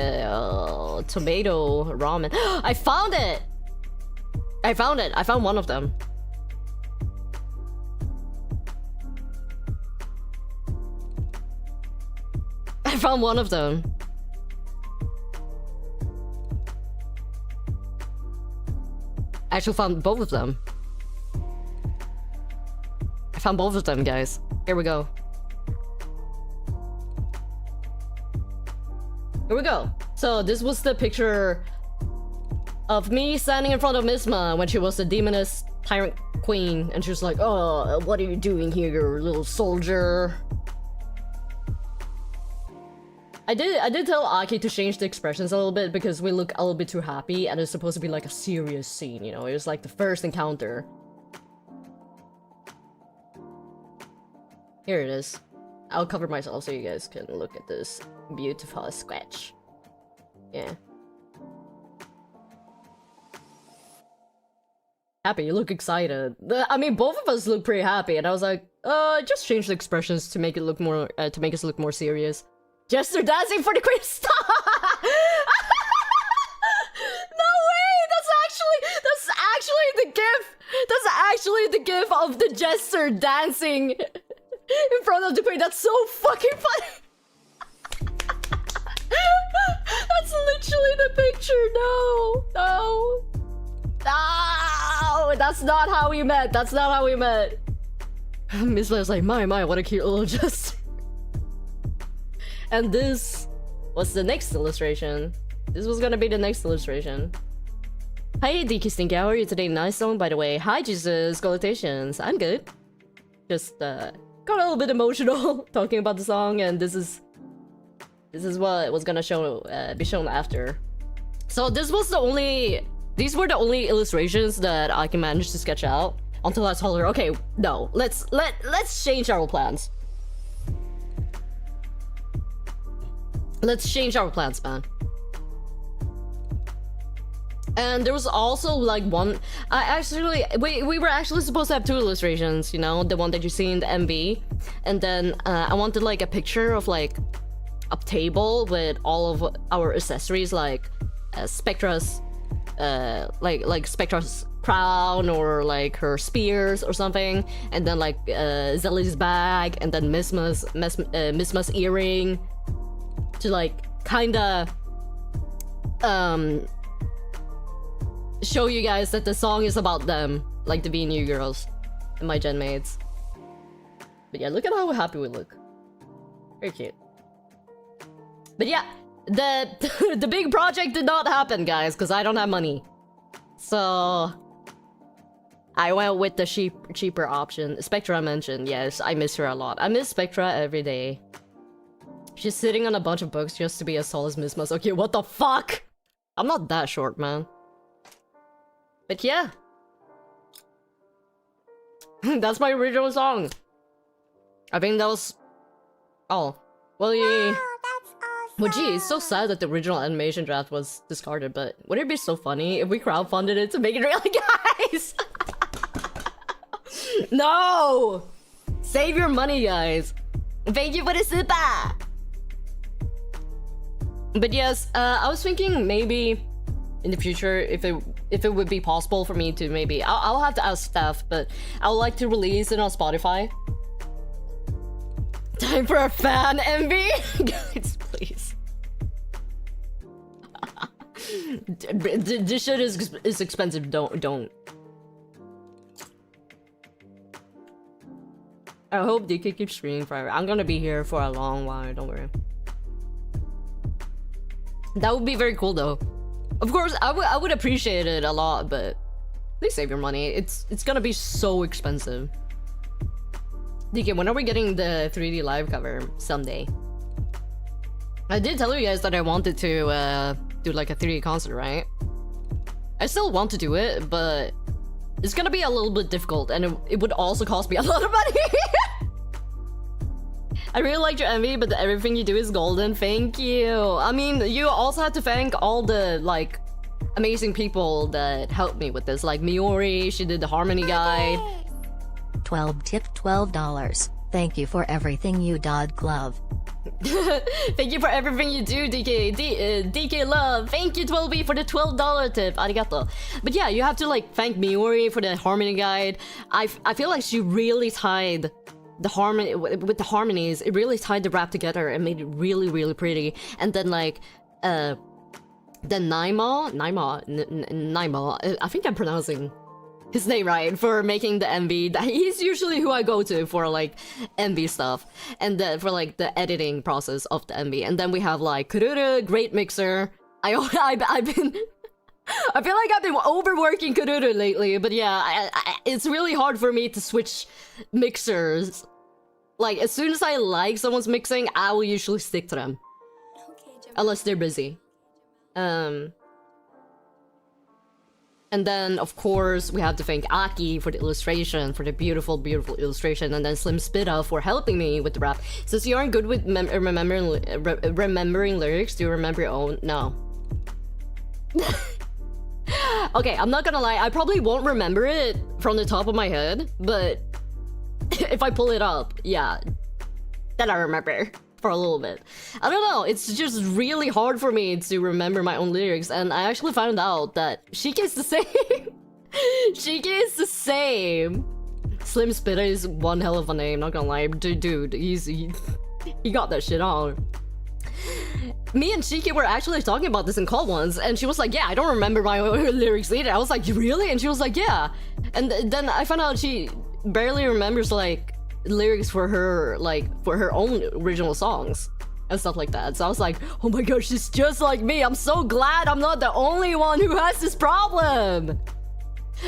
Speaker 1: tomato ramen. I found it! I found it. I found one of them. I found one of them. I actually found both of them. I found both of them, guys. Here we go. Here we go. So this was the picture of me standing in front of 𝗲𝗲 when she was the demoness tyrant queen, and she was like, "Oh, what are you doing here, little soldier?" I did tell Aki to change the expressions a little bit because we look a little bit too happy, and it's supposed to be like a serious scene, you know? It was like the first encounter. Here it is. I'll cover myself so you guys can look at this beautiful sketch. Yeah. Happy, you look excited. I mean, both of us look pretty happy, and I was like, just change the expressions to make it look more, to make us look more serious. Jester dancing for the queen. Stop! No way! That's actually the gif. That's actually the gif of the jester dancing in front of the queen. That's so fucking funny. That's literally the picture. No, no, no. That's not how we met. That's not how we met. Miss was like, my, what a cute little jester. And this was the next illustration. This was gonna be the next illustration. Hi, D.K Stinky, how are you today? Nice song, by the way. Hi, Jesus, salutations. I'm good. Just got a little bit emotional talking about the song, and this is what was gonna be shown after. So this was the only. These were the only illustrations that I can manage to sketch out until I told her, okay, no, let's change our plans. Let's change our plans, man. And there was also like one. We were actually supposed to have two illustrations, you know, the one that you see in the MV, and then I wanted like a picture of like a table with all of our accessories, like Spectra's, like Spectra's crown or like her spears or something, and then like Zelly's bag, and then 𝗲𝗲's earring. To like kinda show you guys that the song is about them, like the VIII girls and my gen mates. But yeah, look at how happy we look. Very cute. But yeah, the big project did not happen, guys, because I don't have money. So I went with the cheaper option. Spectra mentioned, yes, I miss her a lot. I miss Spectra every day. She's sitting on a bunch of books just to be as tall as 𝗲𝗲. Okay, what the fuck? I'm not that short, man. But yeah. That's my original song. I think that was... Oh. Well, yeah.
Speaker 2: Wow, that's awesome.
Speaker 1: Well, gee, it's so sad that the original animation draft was discarded, but wouldn't it be so funny if we crowdfunded it to make it real, guys? No! Save your money, guys. Thank you for the super! But yes, I was thinking maybe in the future if it would be possible for me to maybe I'll have to ask staff, but I would like to release it on Spotify. Time for a fan envy, guys, please. This shit is expensive. Don't. I hope DK keeps streaming forever. I'm gonna be here for a long while. Don't worry. That would be very cool, though. Of course, I would appreciate it a lot, but please save your money. It's gonna be so expensive. DK, when are we getting the 3D live cover? Someday. I did tell you guys that I wanted to do like a 3D concert, right? I still want to do it, but it's gonna be a little bit difficult, and it would also cost me a lot of money. I really liked your MV, but everything you do is golden. Thank you. I mean, you also have to thank all the like amazing people that helped me with this, like Miori. She did the harmony guide.
Speaker 3: 12 tip $12. Thank you for everything you dod glove.
Speaker 1: Thank you for everything you do, DK love. Thank you 12B for the $12 tip. Arigato. But yeah, you have to like thank Miori for the harmony guide. I feel like she really tied the harmony with the harmonies, it really tied the rap together and made it really, really pretty. And then like then 𝗛𝗍, I think I'm pronouncing his name right for making the MV. He's usually who I go to for like MV stuff, and then for like the editing process of the MV. And then we have like 𝗓𝗓, great mixer. I've been I feel like I've been overworking 𝗓𝗓 lately, but yeah, it's really hard for me to switch mixers. Like as soon as I like someone's mixing, I will usually stick to them, unless they're busy. And then, of course, we have to thank Aki for the illustration, for the beautiful, beautiful illustration, and then 𝗔𝗔𝗍𝗓 for helping me with the rap. Since you aren't good with remembering lyrics, do you remember your own? No. Okay, I'm not gonna lie, I probably won't remember it from the top of my head, but if I pull it up, yeah, then I remember. For a little bit. I don't know, it's just really hard for me to remember my own lyrics, and I actually found out that 𝗔𝗍𝗓 is the same. 𝗔𝗍𝗓 is the same. 𝗔𝗔𝗍𝗓 is one hell of a name, not gonna lie. Dude, he got that shit on. Me and 𝗔𝗍𝗓 were actually talking about this in call once, and she was like, yeah, I don't remember my lyrics either. I was like, really? And she was like, yeah. And then I found out she barely remembers like lyrics for her own original songs and stuff like that. So I was like, oh my gosh, she's just like me. I'm so glad I'm not the only one who has this problem.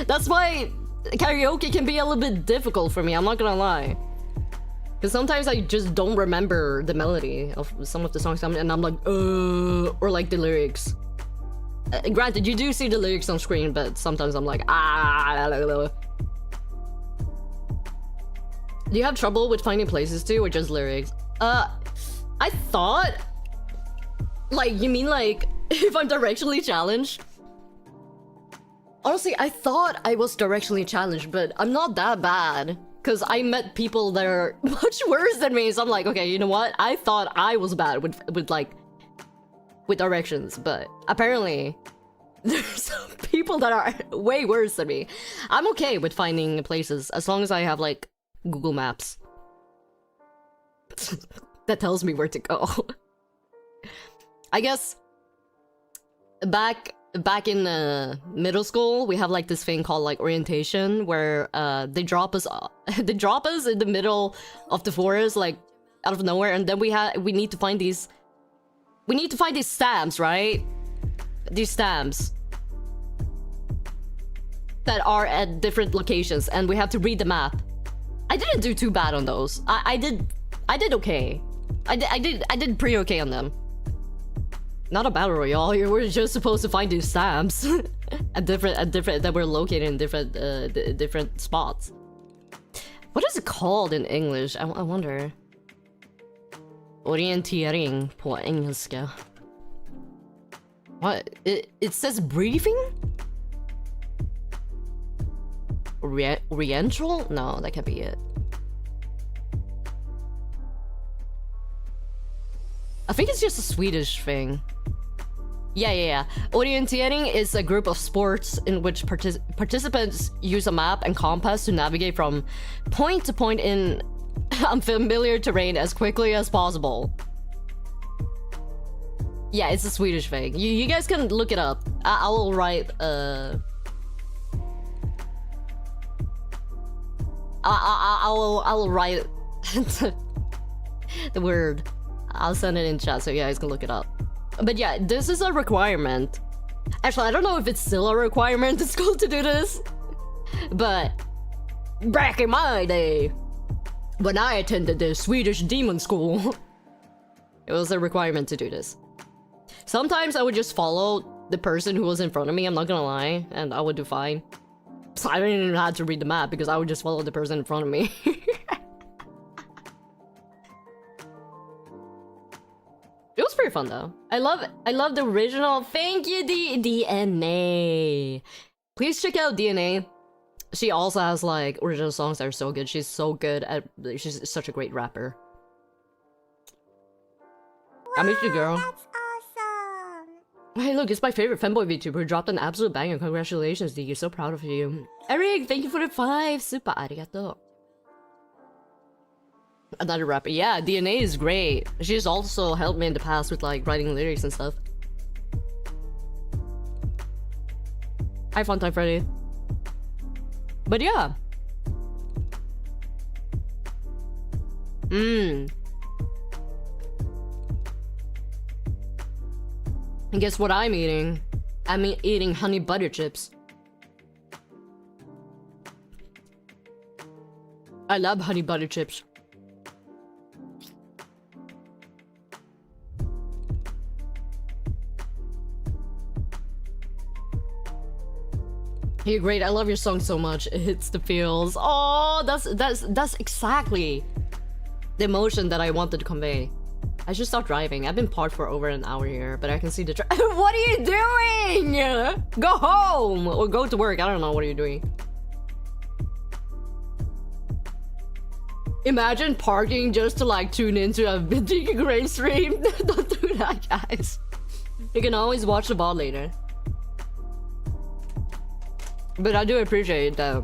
Speaker 1: That's why karaoke can be a little bit difficult for me, I'm not gonna lie, because sometimes I just don't remember the melody of some of the songs, and I'm like or like the lyrics. Granted, you do see the lyrics on screen, but sometimes I'm like Do you have trouble with finding places to, or just lyrics? I thought... Like, you mean like, if I'm directionally challenged? Honestly, I thought I was directionally challenged, but I'm not that bad. Because I met people that are much worse than me, so I'm like, okay, you know what? I thought I was bad with directions, but apparently... There's some people that are way worse than me. I'm okay with finding places, as long as I have, like, Google Maps that tells me where to go. I guess back in middle school, we have like this thing called like orientation, where they drop us in the middle of the forest, like out of nowhere, and then we need to find these stamps, right? These stamps that are at different locations, and we have to read the map. I didn't do too bad on those. I did okay. I did pretty okay on them. Not a battle royale. You were just supposed to find these stamps at different that were located in different spots. What is it called in English? I wonder. Orientering på engelska. What? It says briefing? Oriental? No, that can't be it. I think it's just a Swedish thing. Yeah. Orientering is a group of sports in which participants use a map and compass to navigate from point to point in unfamiliar terrain as quickly as possible. Yeah, it's a Swedish thing. You guys can look it up. I will write I will write the word. I'll send it in chat so you guys can look it up. But yeah, this is a requirement. Actually, I don't know if it's still a requirement in school to do this, but back in my day, when I attended the Swedish demon school, it was a requirement to do this. Sometimes I would just follow the person who was in front of me, I'm not gonna lie, and I would do fine. So I didn't even have to read the map because I would just follow the person in front of me. It was pretty fun though. I love the original. Thank you, DNA. Please check out DNA. She also has like original songs that are so good. She's so good at. She's such a great rapper. I miss you, girl.
Speaker 2: That's awesome.
Speaker 1: Hey, look, it's my favorite fanboy VTuber who dropped an absolute banger. Congratulations, D. So proud of you. Eric, thank you for the 5. Super arigato. Another rapper. Yeah, DNA is great. She's also helped me in the past with like writing lyrics and stuff. Hi, Funtime Freddy. But yeah. And guess what I'm eating? I'm eating honey butter chips. I love honey butter chips. You're great. I love your song so much. It hits the feels. Oh, that's exactly the emotion that I wanted to convey. I should stop driving. I've been parked for over an hour here, but I can see the What are you doing? Go home or go to work. I don't know what are you doing. Imagine parking just to like tune into a D.K Graves stream. Don't do that, guys. You can always watch the ball later. But I do appreciate that.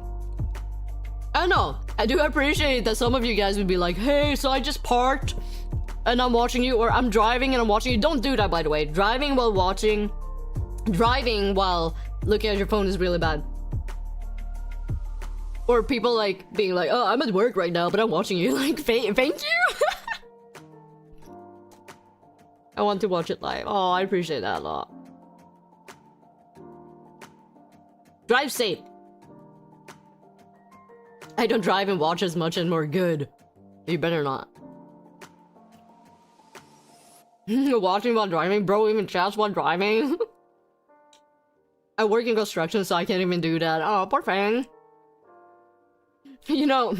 Speaker 1: I don't know. I do appreciate that some of you guys would be like, hey, so I just parked and I'm watching you, or I'm driving and I'm watching you. Don't do that, by the way. Driving while looking at your phone is really bad. Or people like being like, oh, I'm at work right now, but I'm watching you. Like, thank you. I want to watch it live. Oh, I appreciate that a lot. Drive safe. I don't drive and watch as much anymore. Good. You better not. Watching while driving? Bro, even chats while driving? I work in construction, so I can't even do that. Oh, poor thing. You know,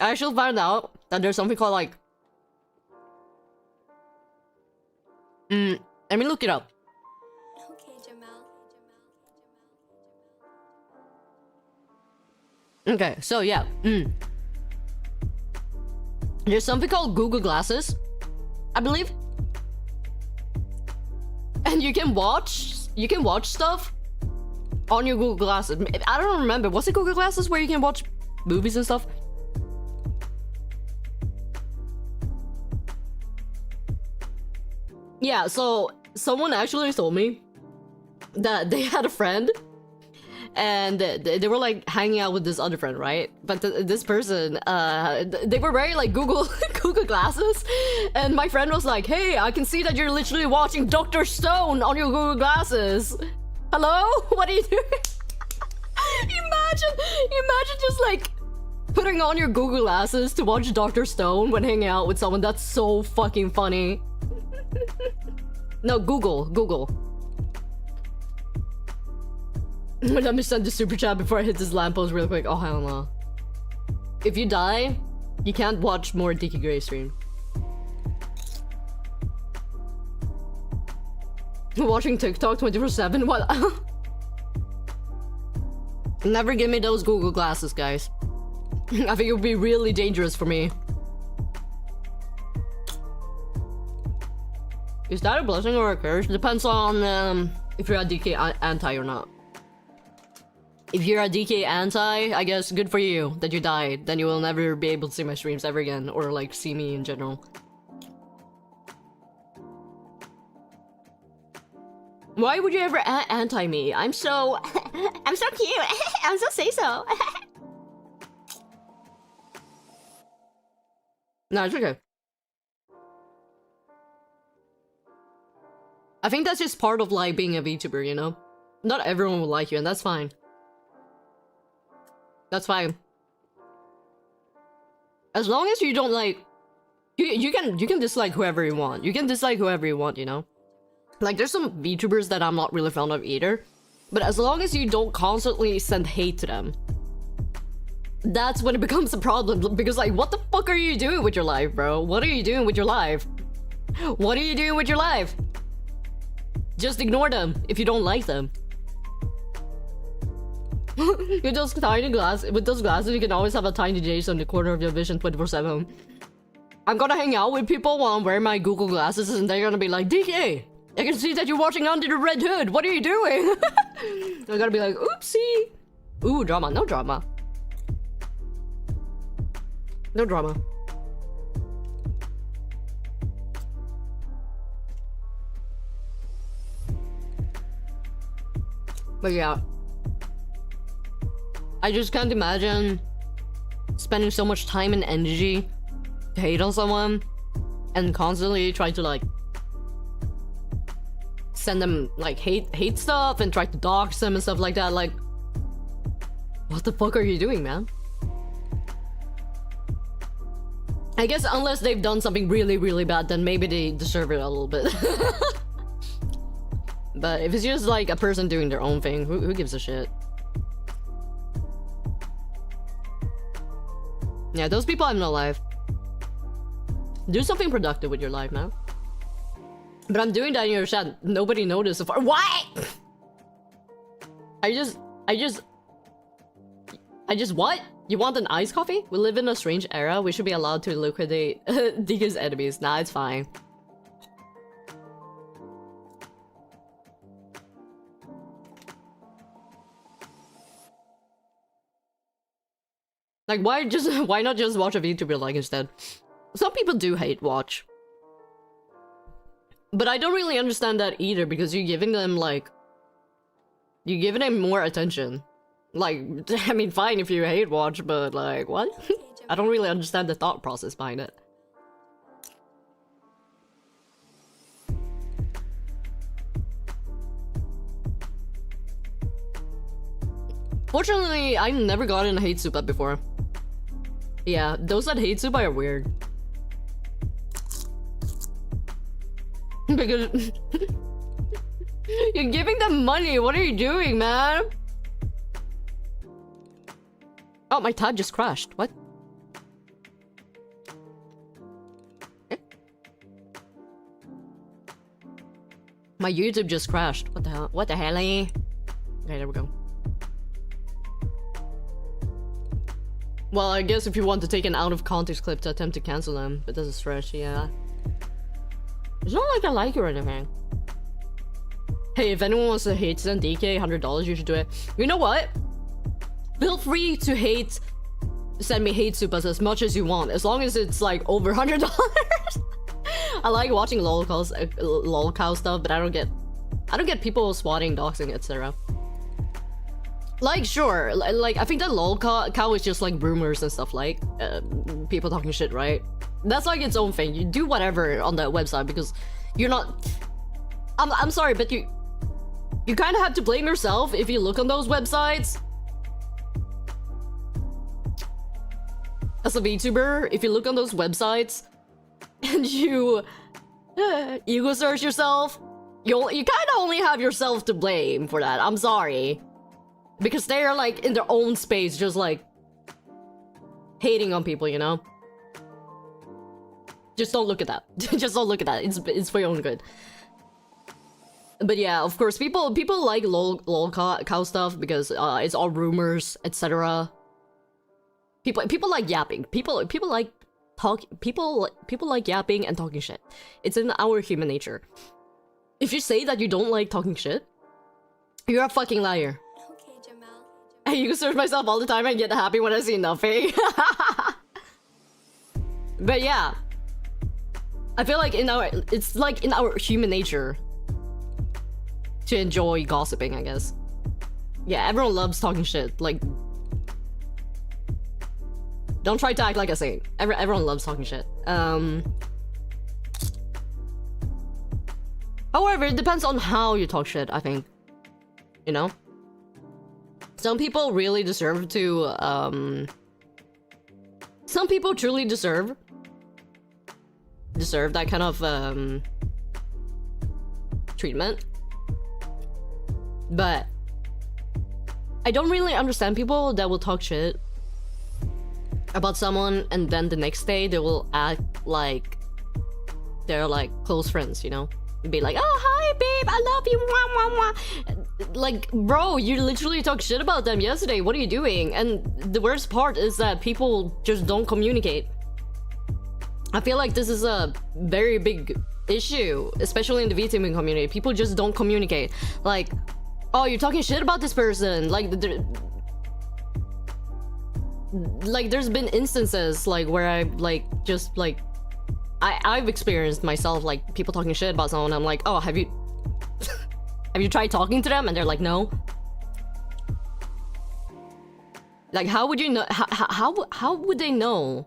Speaker 1: I actually found out that there's something called like... let me look it up. Okay, so yeah. There's something called Google Glasses, I believe. And you can watch stuff on your Google Glasses. I don't remember. Was it Google Glasses where you can watch movies and stuff? Yeah, so someone actually told me that they had a friend and they were like hanging out with this other friend, right? But this person, they were wearing like Google Glasses, and my friend was like, hey, I can see that you're literally watching Dr. Stone on your Google Glasses. Hello? What are you doing? Imagine just like putting on your Google Glasses to watch Dr. Stone when hanging out with someone. That's so fucking funny. No, Google. Let me send the super chat before I hit this lamppost real quick. Oh, hell no. If you die, you can't watch more DK Graves stream. Watching TikTok 24/7? What? Never give me those Google Glasses, guys. I think it would be really dangerous for me. Is that a blessing or a curse? Depends on if you're a DK anti or not. If you're a DK anti, I guess good for you that you died. Then you will never be able to see my streams ever again, or like see me in general. Why would you ever anti me? I'm so I'm so cute. I'm so say so. No, it's okay. I think that's just part of like being a VTuber, you know? Not everyone will like you, and that's fine. That's fine. As long as you don't like... You can dislike whoever you want. You can dislike whoever you want, you know? Like, there's some VTubers that I'm not really fond of either. But as long as you don't constantly send hate to them, that's when it becomes a problem. Because like, what the fuck are you doing with your life, bro? What are you doing with your life? What are you doing with your life? Just ignore them if you don't like them. With those tiny glasses, you can always have a tiny Jason in the corner of your vision 24/7. I'm gonna hang out with people while I'm wearing my Google glasses, and they're gonna be like, DK, I can see that you're watching Under the Red Hood. What are you doing? I'm gonna be like, oopsie. Ooh, drama. No drama. No drama. But yeah, I just can't imagine spending so much time and energy to hate on someone and constantly try to like send them like hate stuff and try to dox them and stuff like that. Like, what the fuck are you doing, man? I guess unless they've done something really, really bad, then maybe they deserve it a little bit. But if it's just like a person doing their own thing, who gives a shit? Yeah, those people have no life. Do something productive with your life, man. But I'm doing that in your chat. Nobody noticed so far. What? I just what? You want an iced coffee? We live in a strange era. We should be allowed to liquidate DK's enemies. Nah, it's fine. Like, why not just watch a VTuber like instead? Some people do hate watch. But I don't really understand that either, because you're giving them like... You're giving them more attention. Like, I mean, fine if you hate watch, but like, what? I don't really understand the thought process behind it. Fortunately, I never got in a hate super before. Yeah, those that hate super are weird. Because you're giving them money. What are you doing, man? Oh, my tab just crashed. What? Eh? My YouTube just crashed. What the hell? What the hell? Okay, there we go. Well, I guess if you want to take an out of context clip to attempt to cancel them, but that's a stretch, yeah. It's not like I like you or anything. Hey, if anyone wants to hate send DK $100, you should do it. You know what? Feel free to hate, send me hate supers as much as you want, as long as it's like over $100. I like watching lol cow stuff, but I don't get people swatting, doxing, etc. Like, sure, like I think that lol cow is just like rumors and stuff, like people talking shit, right? That's like its own thing. You do whatever on that website because you're not. I'm sorry, but you kind of have to blame yourself if you look on those websites. As a VTuber, if you look on those websites and you ego search yourself, you kind of only have yourself to blame for that. I'm sorry. Because they are like in their own space, just like hating on people, you know? Just don't look at that. Just don't look at that. It's for your own good. But yeah, of course, people like lol cow stuff because it's all rumors, etc. People like yapping. People like talk. People like yapping and talking shit. It's in our human nature. If you say that you don't like talking shit, you're a fucking liar. I use search myself all the time and get happy when I see nothing. But yeah, I feel like it's like in our human nature to enjoy gossiping, I guess. Yeah, everyone loves talking shit. Like, don't try to act like a saint. Everyone loves talking shit. However, it depends on how you talk shit, I think. You know? Some people really deserve to, some people truly deserve that kind of, treatment. But I don't really understand people that will talk shit about someone and then the next day they will act like they're like close friends, you know? Be like, oh, hi, babe, I love you, mwah, mwah, mwah. Like, bro, you literally talked shit about them yesterday. What are you doing? And the worst part is that people just don't communicate. I feel like this is a very big issue, especially in the VTubing community. People just don't communicate. Like, oh, you're talking shit about this person. Like, there's been instances like where I like just like I've experienced myself like people talking shit about someone. I'm like, oh, have you tried talking to them? And they're like, no. Like, how would you know? How would they know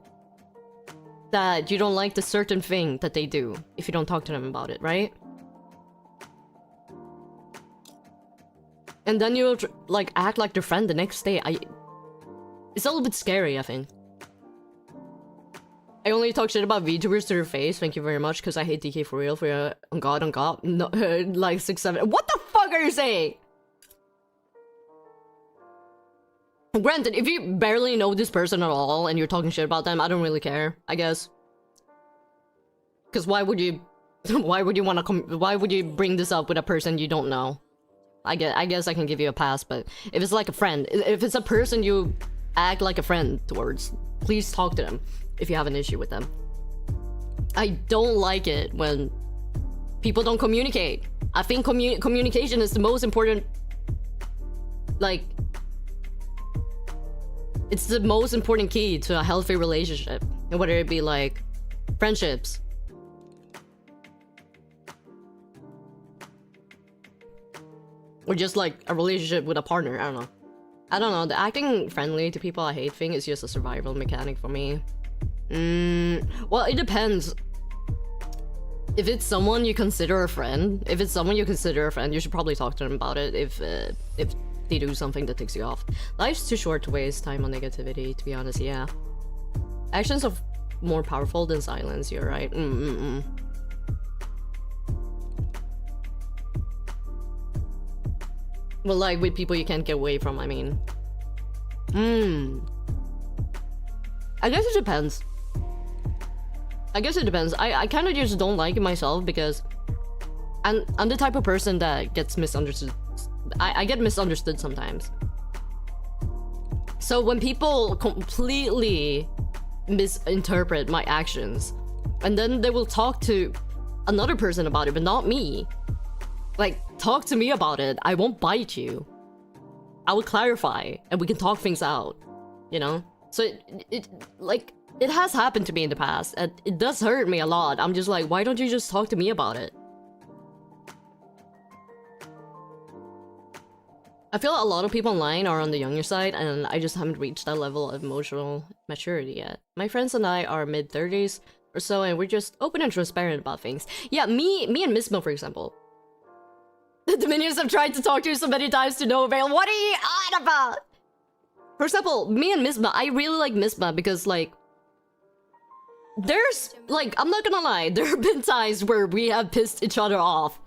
Speaker 1: that you don't like the certain thing that they do if you don't talk to them about it, right? And then you'll like act like their friend the next day. It's a little bit scary, I think. I only talk shit about VTubers to their face. Thank you very much, because I hate DK for real. For your on God, no, like 6, 7. What the fuck are you saying? Granted, if you barely know this person at all and you're talking shit about them, I don't really care, I guess. Because why would you want to why would you bring this up with a person you don't know? I guess I can give you a pass, but if it's like a friend, if it's a person you act like a friend towards, please talk to them if you have an issue with them. I don't like it when people don't communicate. I think communication is the most important, like, it's the most important key to a healthy relationship, and whether it be like friendships, or just like a relationship with a partner. I don't know. The acting friendly to people I hate thing is just a survival mechanic for me. Well, it depends. If it's someone you consider a friend, you should probably talk to them about it if they do something that ticks you off. Life's too short to waste time on negativity, to be honest, yeah. Actions are more powerful than silence, you're right. Well, like, with people you can't get away from, I mean. I guess it depends. I kind of just don't like it myself because I'm the type of person that gets misunderstood. I get misunderstood sometimes. So when people completely misinterpret my actions, and then they will talk to another person about it, but not me. Like, talk to me about it. I won't bite you. I will clarify, and we can talk things out, you know? So it has happened to me in the past, and it does hurt me a lot. I'm just like, why don't you just talk to me about it? I feel a lot of people online are on the younger side, and I just haven't reached that level of emotional maturity yet. My friends and I are mid-30s or so, and we're just open and transparent about things. Yeah, me and 𝗲𝗼, for example. The minions have tried to talk to you so many times to no avail. What are you on about? For example, me and 𝗲𝗼, I really like 𝗲𝗼 because, like, there's, like, I'm not gonna lie, there have been times where we have pissed each other off.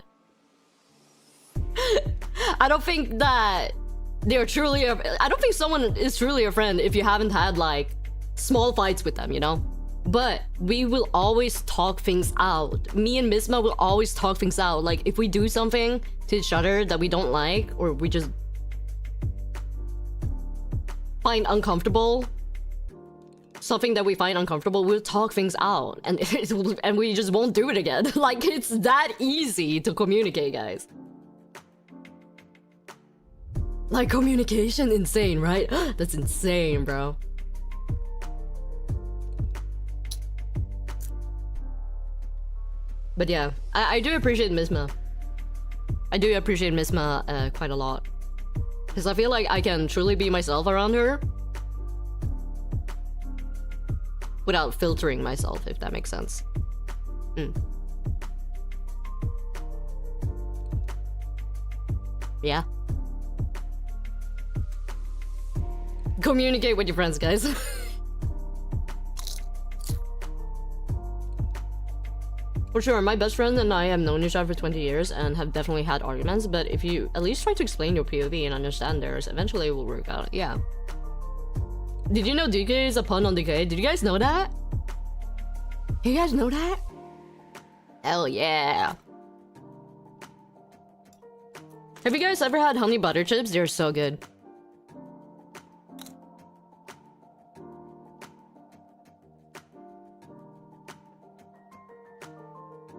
Speaker 1: I don't think that they're truly I don't think someone is truly a friend if you haven't had, like, small fights with them, you know? But we will always talk things out. Me and 𝗲𝗼 will always talk things out. Like, if we do something to each other that we don't like, or we just find uncomfortable, something that we find uncomfortable, we'll talk things out, and we just won't do it again. Like, it's that easy to communicate, guys. Like, communication, insane, right? That's insane, bro. But yeah, I do appreciate 𝗲𝗼. I do appreciate 𝗲𝗼 quite a lot. Because I feel like I can truly be myself around her without filtering myself, if that makes sense. Yeah. Communicate with your friends, guys. For sure, my best friend and I have known each other for 20 years and have definitely had arguments, but if you at least try to explain your POV and understand theirs, eventually it will work out, yeah. Did you know DK is a pun on DK? Did you guys know that? You guys know that? Hell yeah. Have you guys ever had honey butter chips? They're so good.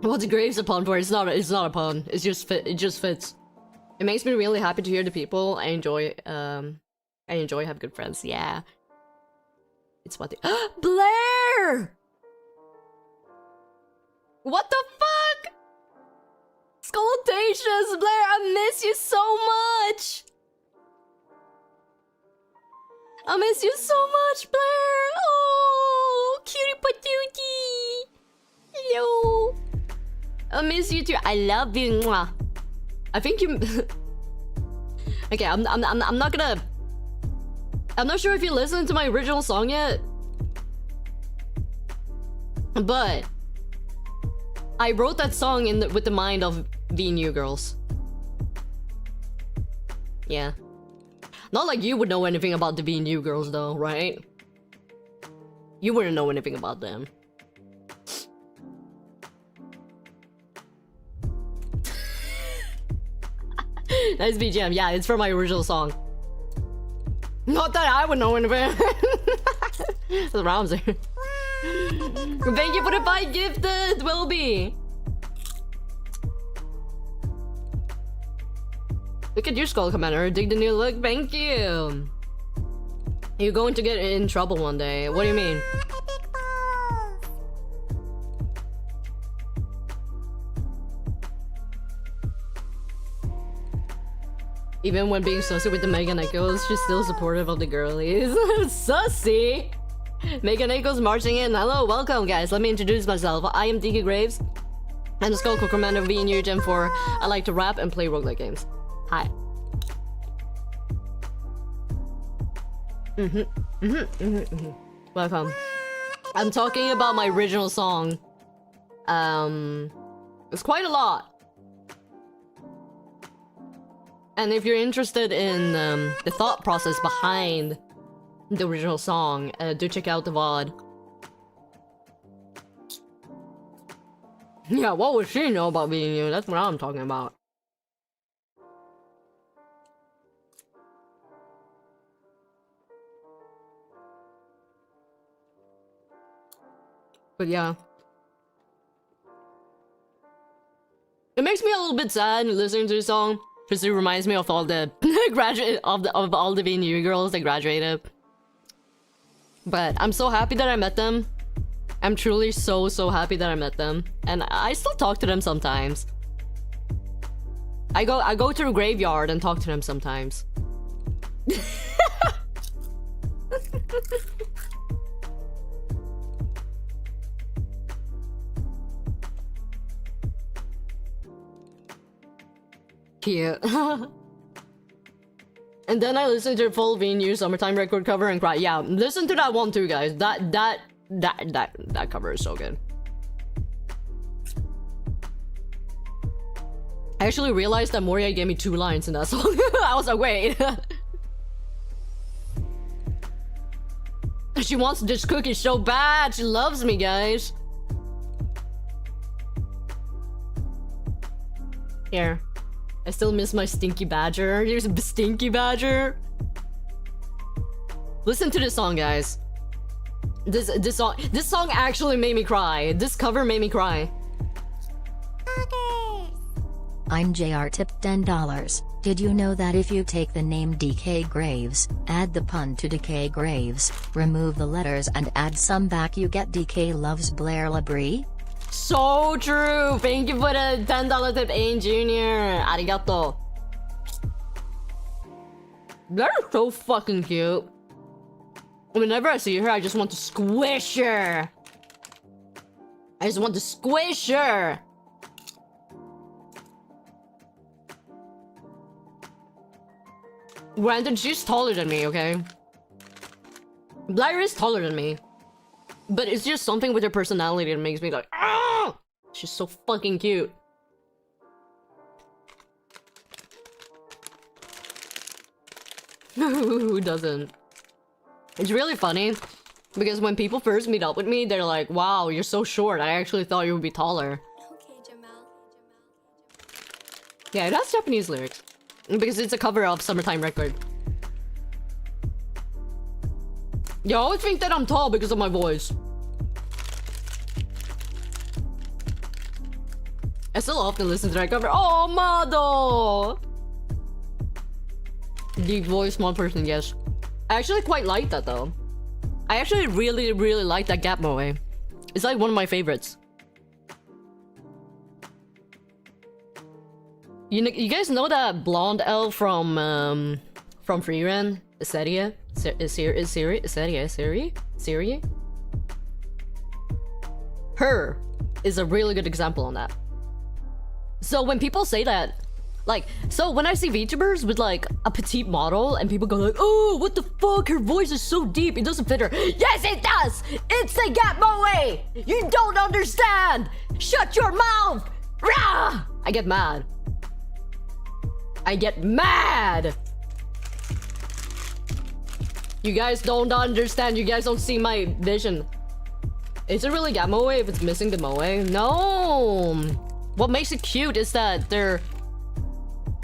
Speaker 1: What's Graves a pun for? It's not a pun. It just fits. It makes me really happy to hear the people I enjoy have good friends. Yeah. It's what they Blair! What the fuck? SkullptureGallery, Blair, I miss you so much! I miss you so much, Blair. Oh, cutie patootie. Hello. I miss you too. I love you. Mwah. I think you. Okay, I'm not gonna. I'm not sure if you listened to my original song yet, but I wrote that song with the mind of VIII girls. Yeah. Not like you would know anything about the VIII girls though, right? You wouldn't know anything about them. Nice BGM. Yeah, it's from my original song. Not that I would know anything. That's Ramsey. Thank you for the 5 gifted, Wilby. Look at your skull, Commander. Dig the new look. Thank you. You're going to get in trouble one day. What do you mean?
Speaker 2: Epic balls.
Speaker 1: Even when being sussy with the Megan Echoes, she's still supportive of the girlies. Sussy! Megan Echoes marching in. Hello, welcome guys. Let me introduce myself. I am DK Graves. I'm the Skullpture Commander of VIII Gen 4. I like to rap and play roguelike games. Hi. Welcome. I'm talking about my original song. It's quite a lot. And if you're interested in the thought process behind the original song, do check out the VOD. Yeah, what would she know about VIII? That's what I'm talking about. But yeah. It makes me a little bit sad listening to the song, because it reminds me of all the of all the VIII girls that graduated. But I'm so happy that I met them. I'm truly so happy that I met them. And I still talk to them sometimes. I go to the graveyard and talk to them sometimes. Cute. And then I listened to the full VIII Summertime record cover and cry. Yeah, listen to that one too, guys. That cover is so good. I actually realized that Moria gave me 2 lines in that song. I was like, wait. She wants this cookie so bad. She loves me, guys. Here. I still miss my stinky badger. Here's a stinky badger. Listen to this song, guys. This song actually made me cry. This cover made me cry.
Speaker 2: Others.
Speaker 3: I'm JR tipped $10. Did you know that if you take the name DK Graves, add the pun to DK Graves, remove the letters and add some back, you get DK loves 𝗛𝗚𝗄𝗎?
Speaker 1: So true. Thank you for the $10 tip, Ain Jr. Arigato. They're so fucking cute. Whenever I see her, I just want to squish her. I just want to squish her. Granted, she's taller than me, okay? Blair is taller than me. But it's just something with her personality that makes me like, ah! She's so fucking cute. Who doesn't? It's really funny because when people first meet up with me, they're like, wow, you're so short. I actually thought you would be taller.
Speaker 2: Okay, Jamal.
Speaker 1: Yeah, it has Japanese lyrics because it's a cover of Summertime record. You always think that I'm tall because of my voice. I still often listen to that cover. Oh, Mado! Deep voice, small person, yes. I actually quite like that though. I actually really like that gap moe. It's like one of my favorites. You guys know that blonde elf from Freerun, 𝗔𝗔𝗡𝗗𝗥𝗦? Siri? Her is a really good example on that. So when people say that, like, so when I see VTubers with like a petite model and people go like, oh, what the fuck, her voice is so deep, it doesn't fit her. Yes, it does! It's the 𝗵𝗻𝗍! You don't understand! Shut your mouth! Rah! I get mad. I get mad! You guys don't understand, you guys don't see my vision. Is it really 𝗵𝗻𝗍 if it's missing the moe? No! What makes it cute is that they're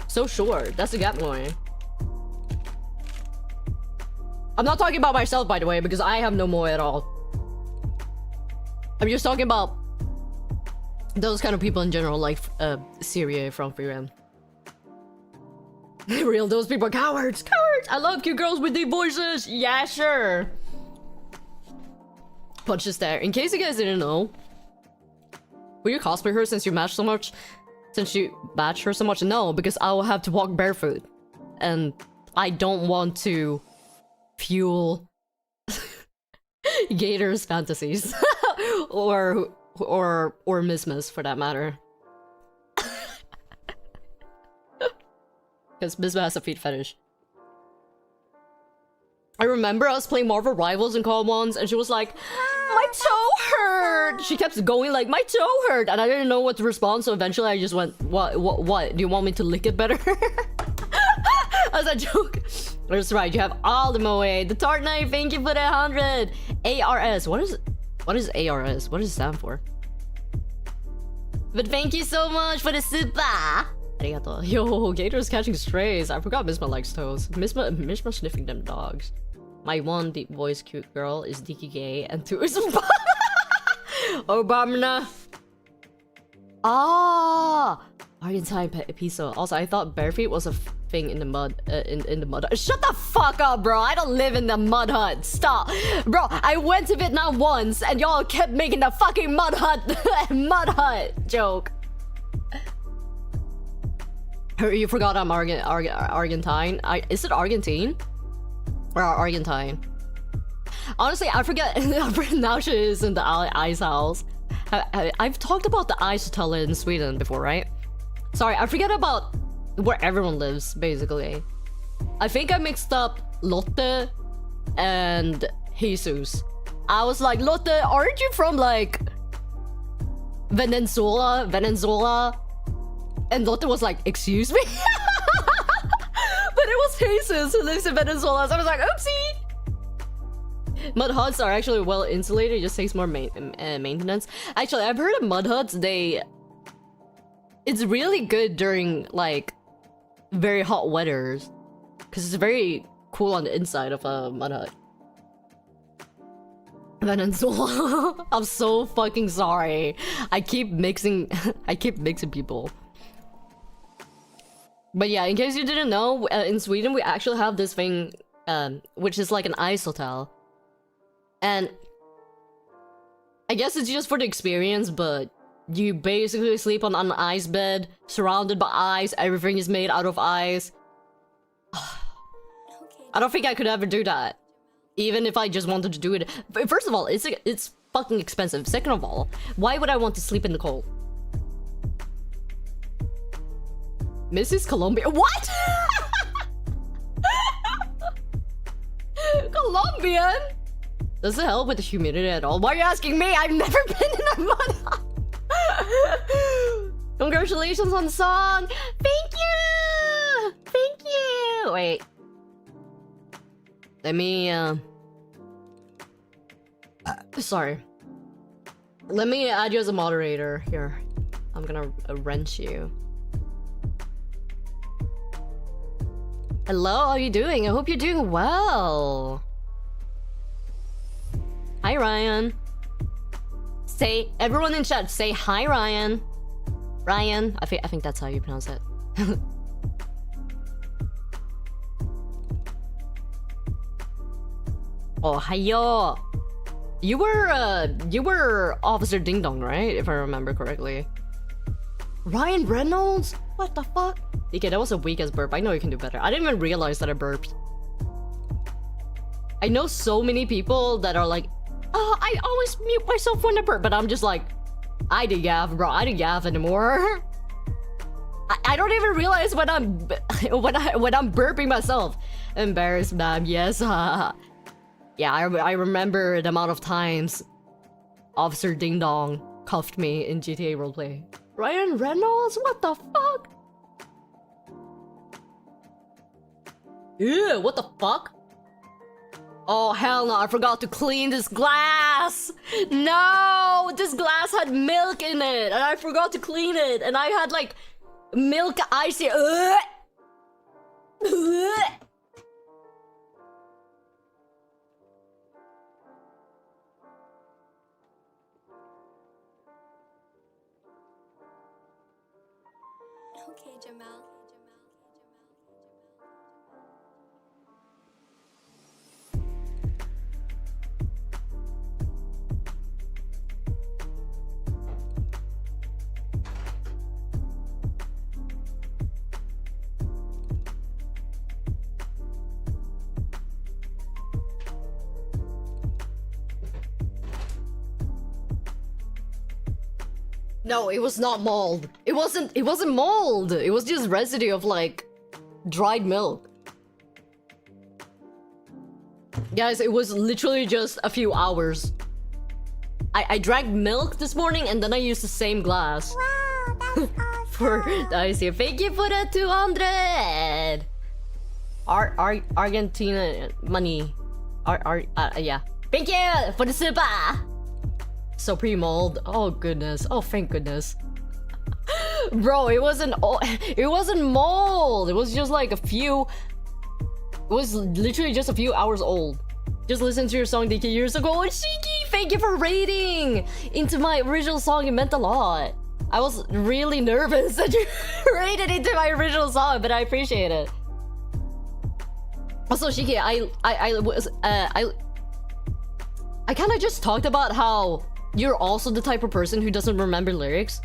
Speaker 1: so short. That's the 𝗵𝗻𝗍. I'm not talking about myself, by the way, because I have no moe at all. I'm just talking about those kind of people in general, like Syria from Freeman. Real, those people are cowards! Cowards! I love cute girls with deep voices! Yeah, sure! Punch this there. In case you guys didn't know, will you cosplay her since you match so much? Since you match her so much? No, because I will have to walk barefoot. And I don't want to fuel Gator's fantasies. or Miss for that matter. Because Miss has a feet fetish. I remember us playing Marvel Rivals in Call once, and she was like, my toe hurt! She kept going like, my toe hurt! And I didn't know what to respond, so eventually I just went, what? Do you want me to lick it better? As a joke. That's right, you have all the moe. The Tart Knife, thank you for the 100! ARS, what is ARS? What does it stand for? But thank you so much for the super! Arigato. Yo, Gator's catching strays. I forgot Misma likes toes. Misma sniffing them dogs. My one deep voice cute girl is DK and two is Obama. Ah, Argentine piso. Also, I thought bare feet was a thing in the mud. In the mud. Shut the fuck up, bro. I don't live in the mud hut. Stop, bro. I went to Vietnam once, and y'all kept making the fucking mud hut joke. You forgot I'm Argentine. Is it Argentine? Or Argentine? Honestly, I forget now she is in the ice house. I've talked about the ice hotel in Sweden before, right? Sorry, I forget about where everyone lives, basically. I think I mixed up Lotte and Jesus. I was like, Lotte, aren't you from like Venezuela? And Lotte was like, excuse me? But it was Jesus who lives in Venezuela, so I was like, oopsie! Mud huts are actually well insulated, it just takes more maintenance. Actually, I've heard of mud huts, it's really good during like very hot weathers. Because it's very cool on the inside of a mud hut. Venezuela. I'm so fucking sorry. I keep mixing people. But yeah, in case you didn't know, in Sweden we actually have this thing, which is like an ice hotel. And I guess it's just for the experience, but you basically sleep on an ice bed, surrounded by ice, everything is made out of ice. I don't think I could ever do that. Even if I just wanted to do it. First of all, it's fucking expensive. Second of all, why would I want to sleep in the cold? Mrs. Colombia. What? Colombian? Does it help with the humidity at all? Why are you asking me? I've never been in a mud hut. Congratulations on the song. Thank you. Thank you. Wait. Let me, sorry. Let me add you as a moderator. Here. I'm gonna wrench you. Hello, how are you doing? I hope you're doing well. Hi, Ryan. Say, everyone in chat, say hi, Ryan. Ryan. I think that's how you pronounce it. Oh, hiyo. You were Officer Ding Dong, right? If I remember correctly. Ryan Reynolds? What the fuck? DK, that was a weak ass burp. I know you can do better. I didn't even realize that I burped. I know so many people that are like, oh, I always mute myself when I burp, but I'm just like, I didn't gaff, bro. I didn't gaff anymore. I don't even realize when I'm burping myself. Embarrassed, ma'am. Yes. Yeah, I remember the amount of times Officer Ding Dong cuffed me in GTA roleplay. Ryan Reynolds? What the fuck? Ew, what the fuck? Oh, hell no, I forgot to clean this glass! No! This glass had milk in it, and I forgot to clean it, and I had, like, milk icy.
Speaker 2: Okay, Jamal.
Speaker 1: No, it was not mold. It wasn't mold. It was just residue of like dried milk. Guys, it was literally just a few hours. I drank milk this morning and then I used the same glass.
Speaker 2: Wow, that's awesome.
Speaker 1: For I see. Thank you for the 200. Argentina money. Yeah. Thank you for the super. So pre-mold. Oh goodness. Oh thank goodness. Bro, it wasn't mold. It was just like a few. It was literally just a few hours old. Just listened to your song DK years ago. Oh, Shiki, thank you for rating into my original song. It meant a lot. I was really nervous that you rated into my original song, but I appreciate it. Also, Shiki, I kind of just talked about how you're also the type of person who doesn't remember lyrics.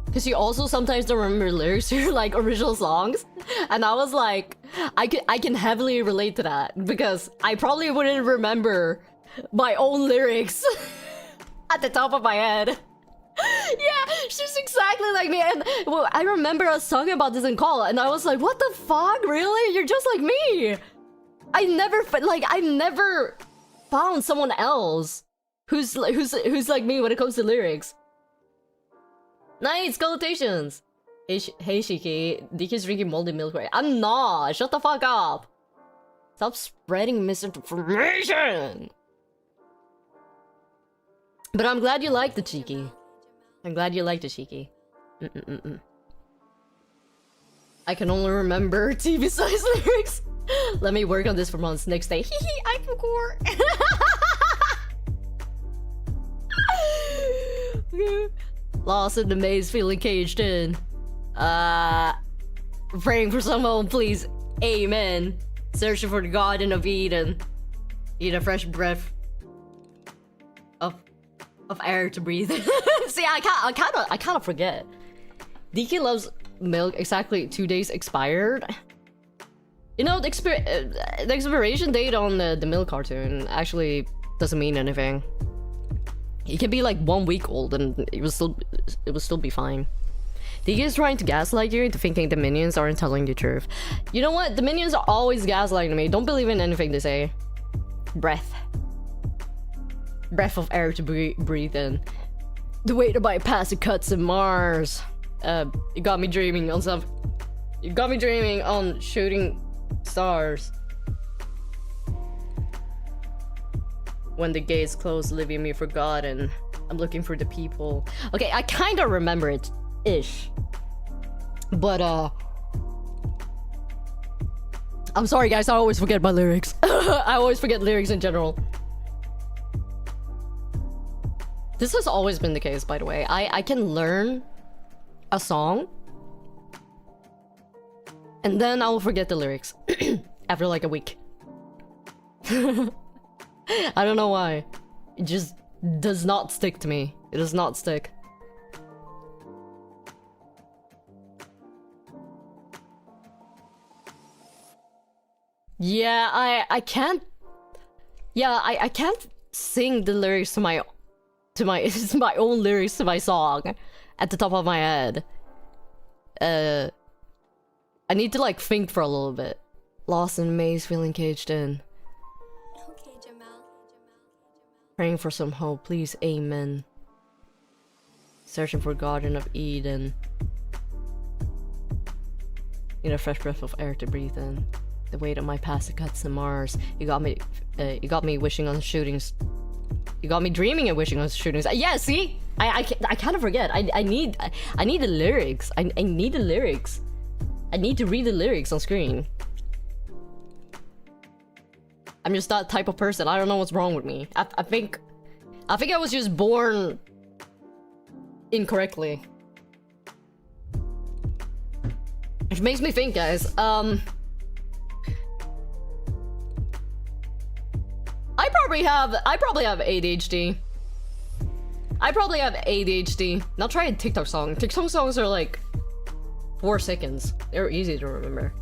Speaker 1: Because you also sometimes don't remember lyrics to your like original songs. And I was like, I can heavily relate to that. Because I probably wouldn't remember my own lyrics at the top of my head. Yeah, she's exactly like me. And well, I remember us talking about this in call, and I was like, what the fuck? Really? You're just like me. I never found someone else who's like me when it comes to lyrics. Nice, salutations. Hey Shiki, DK's drinking moldy milk, right? I'm not. Shut the fuck up. Stop spreading misinformation. But I'm glad you liked the cheeky. I'm glad you liked the cheeky. I can only remember TV size lyrics. Let me work on this for months. Next day, hehe, I forgot. Lost in the maze, feeling caged in. Praying for someone, please. Amen. Searching for the Garden of Eden. Eat a fresh breath of air to breathe. See, I kind of forget. DK loves milk exactly 2 days expired. You know, the expiration date on the milk cartoon actually doesn't mean anything. It can be like 1 week old and it will still be fine. DK is trying to gaslight you into thinking the minions aren't telling the truth. You know what? The minions are always gaslighting me. Don't believe in anything they say. Breath of air to breathe in. The way to bypass the cuts in Mars. You got me dreaming on some. You got me dreaming on shooting stars. When the gates close, leaving me forgotten. I'm looking for the people. Okay, I kind of remember it, ish. But I'm sorry, guys. I always forget my lyrics. I always forget lyrics in general. This has always been the case, by the way. I can learn a song and then I will forget the lyrics after like a week. I don't know why. It just does not stick to me. It does not stick. Yeah, I can't Yeah, I can't sing the lyrics to my it's my own lyrics to my song at the top of my head. I need to like think for a little bit. Lost in a maze, feeling caged in.
Speaker 2: Okay, Jamal.
Speaker 1: Praying for some hope, please, amen. Searching for Garden of Eden. Need a fresh breath of air to breathe in. The weight of my past, the cuts and mars. You got me wishing on shootings. You got me dreaming and wishing on shootings. Yeah, see? I kind of forget. I need the lyrics. I need the lyrics. I need to read the lyrics on screen. I'm just that type of person. I don't know what's wrong with me. I think I was just born incorrectly. Which makes me think, guys. I probably have ADHD. I probably have ADHD. Now try a TikTok song. TikTok songs are like 4 seconds. They're easy to remember.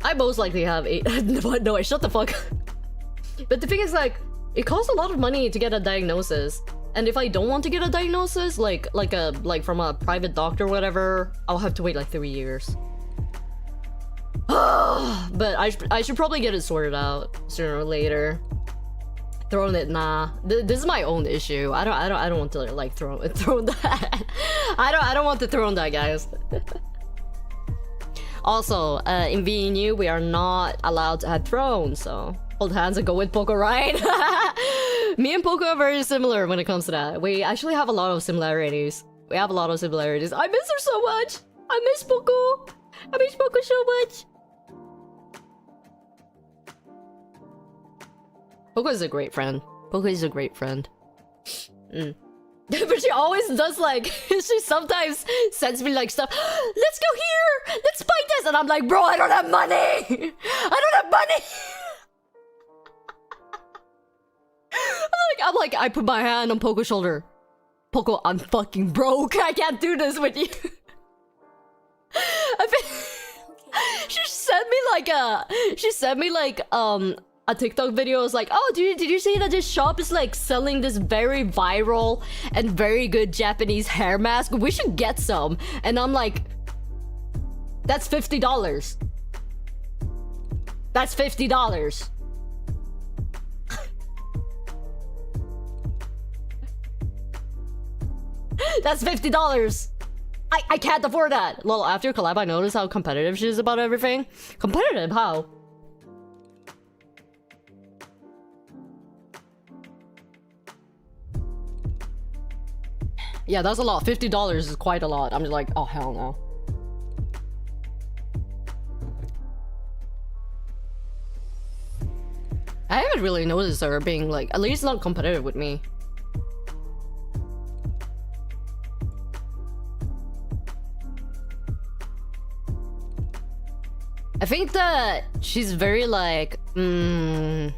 Speaker 1: I most likely have no, shut the fuck. But the thing is, like, it costs a lot of money to get a diagnosis. And if I don't want to get a diagnosis, like from a private doctor or whatever, I'll have to wait like 3 years. But I should probably get it sorted out sooner or later. Throwing it, nah. This is my own issue. I don't want to like throw that. I don't want to throw that, guys. Also, in VIII, we are not allowed to have thrones, so hold hands and go with Poco, right? Me and Poco are very similar when it comes to that. We actually have a lot of similarities. I miss her so much. I miss Poco. I miss Poco so much. Poco is a great friend. Poco is a great friend. But she always does like, she sometimes sends me like stuff. Let's go here! Let's buy this! And I'm like, bro, I don't have money! I don't have money! I'm like, I put my hand on Poco's shoulder. Poco, I'm fucking broke. I can't do this with you. She sent me like a TikTok video. Is like, oh, did you see that this shop is like selling this very viral and very good Japanese hair mask? We should get some. And I'm like, that's $50. That's $50. That's $50. I can't afford that. Lol, after collab, I noticed how competitive she is about everything. Competitive? How? Yeah, that's a lot. $50 is quite a lot. I'm just like, oh, hell no. I haven't really noticed her being like, at least not competitive with me. I think that she's very like, I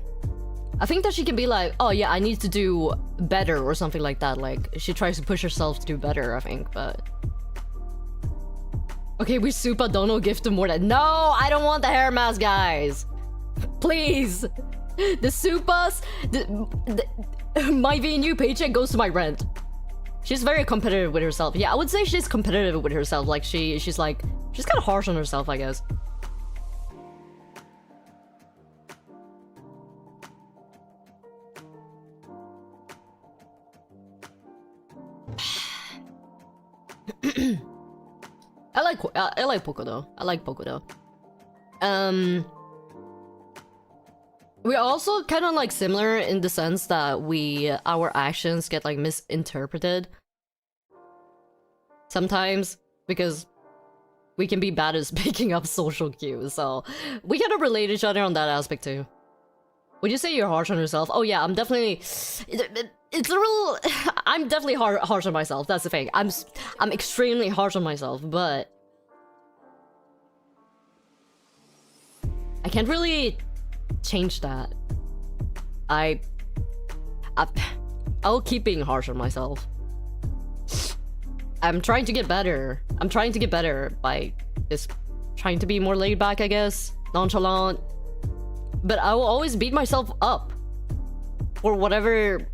Speaker 1: think that she can be like, oh yeah, I need to do better or something like that. Like, she tries to push herself to do better, I think, but... Okay, we super dono gift to more than... No, I don't want the hair mask, guys! Please! The supas... my VNU paycheck goes to my rent. She's very competitive with herself. Yeah, I would say she's competitive with herself. Like, she's like... She's kind of harsh on herself, I guess. I like Poco though. I like Poco though. We're also kind of like similar in the sense that our actions get like misinterpreted sometimes because we can be bad at picking up social cues. So we kind of relate each other on that aspect too. Would you say you're harsh on yourself? Oh yeah, I'm definitely... It's a real... I'm definitely harsh on myself. That's the thing. I'm extremely harsh on myself, but... I can't really change that. I'll keep being harsh on myself. I'm trying to get better. I'm trying to get better by just trying to be more laid back, I guess. Nonchalant. but I will always beat myself up for whatever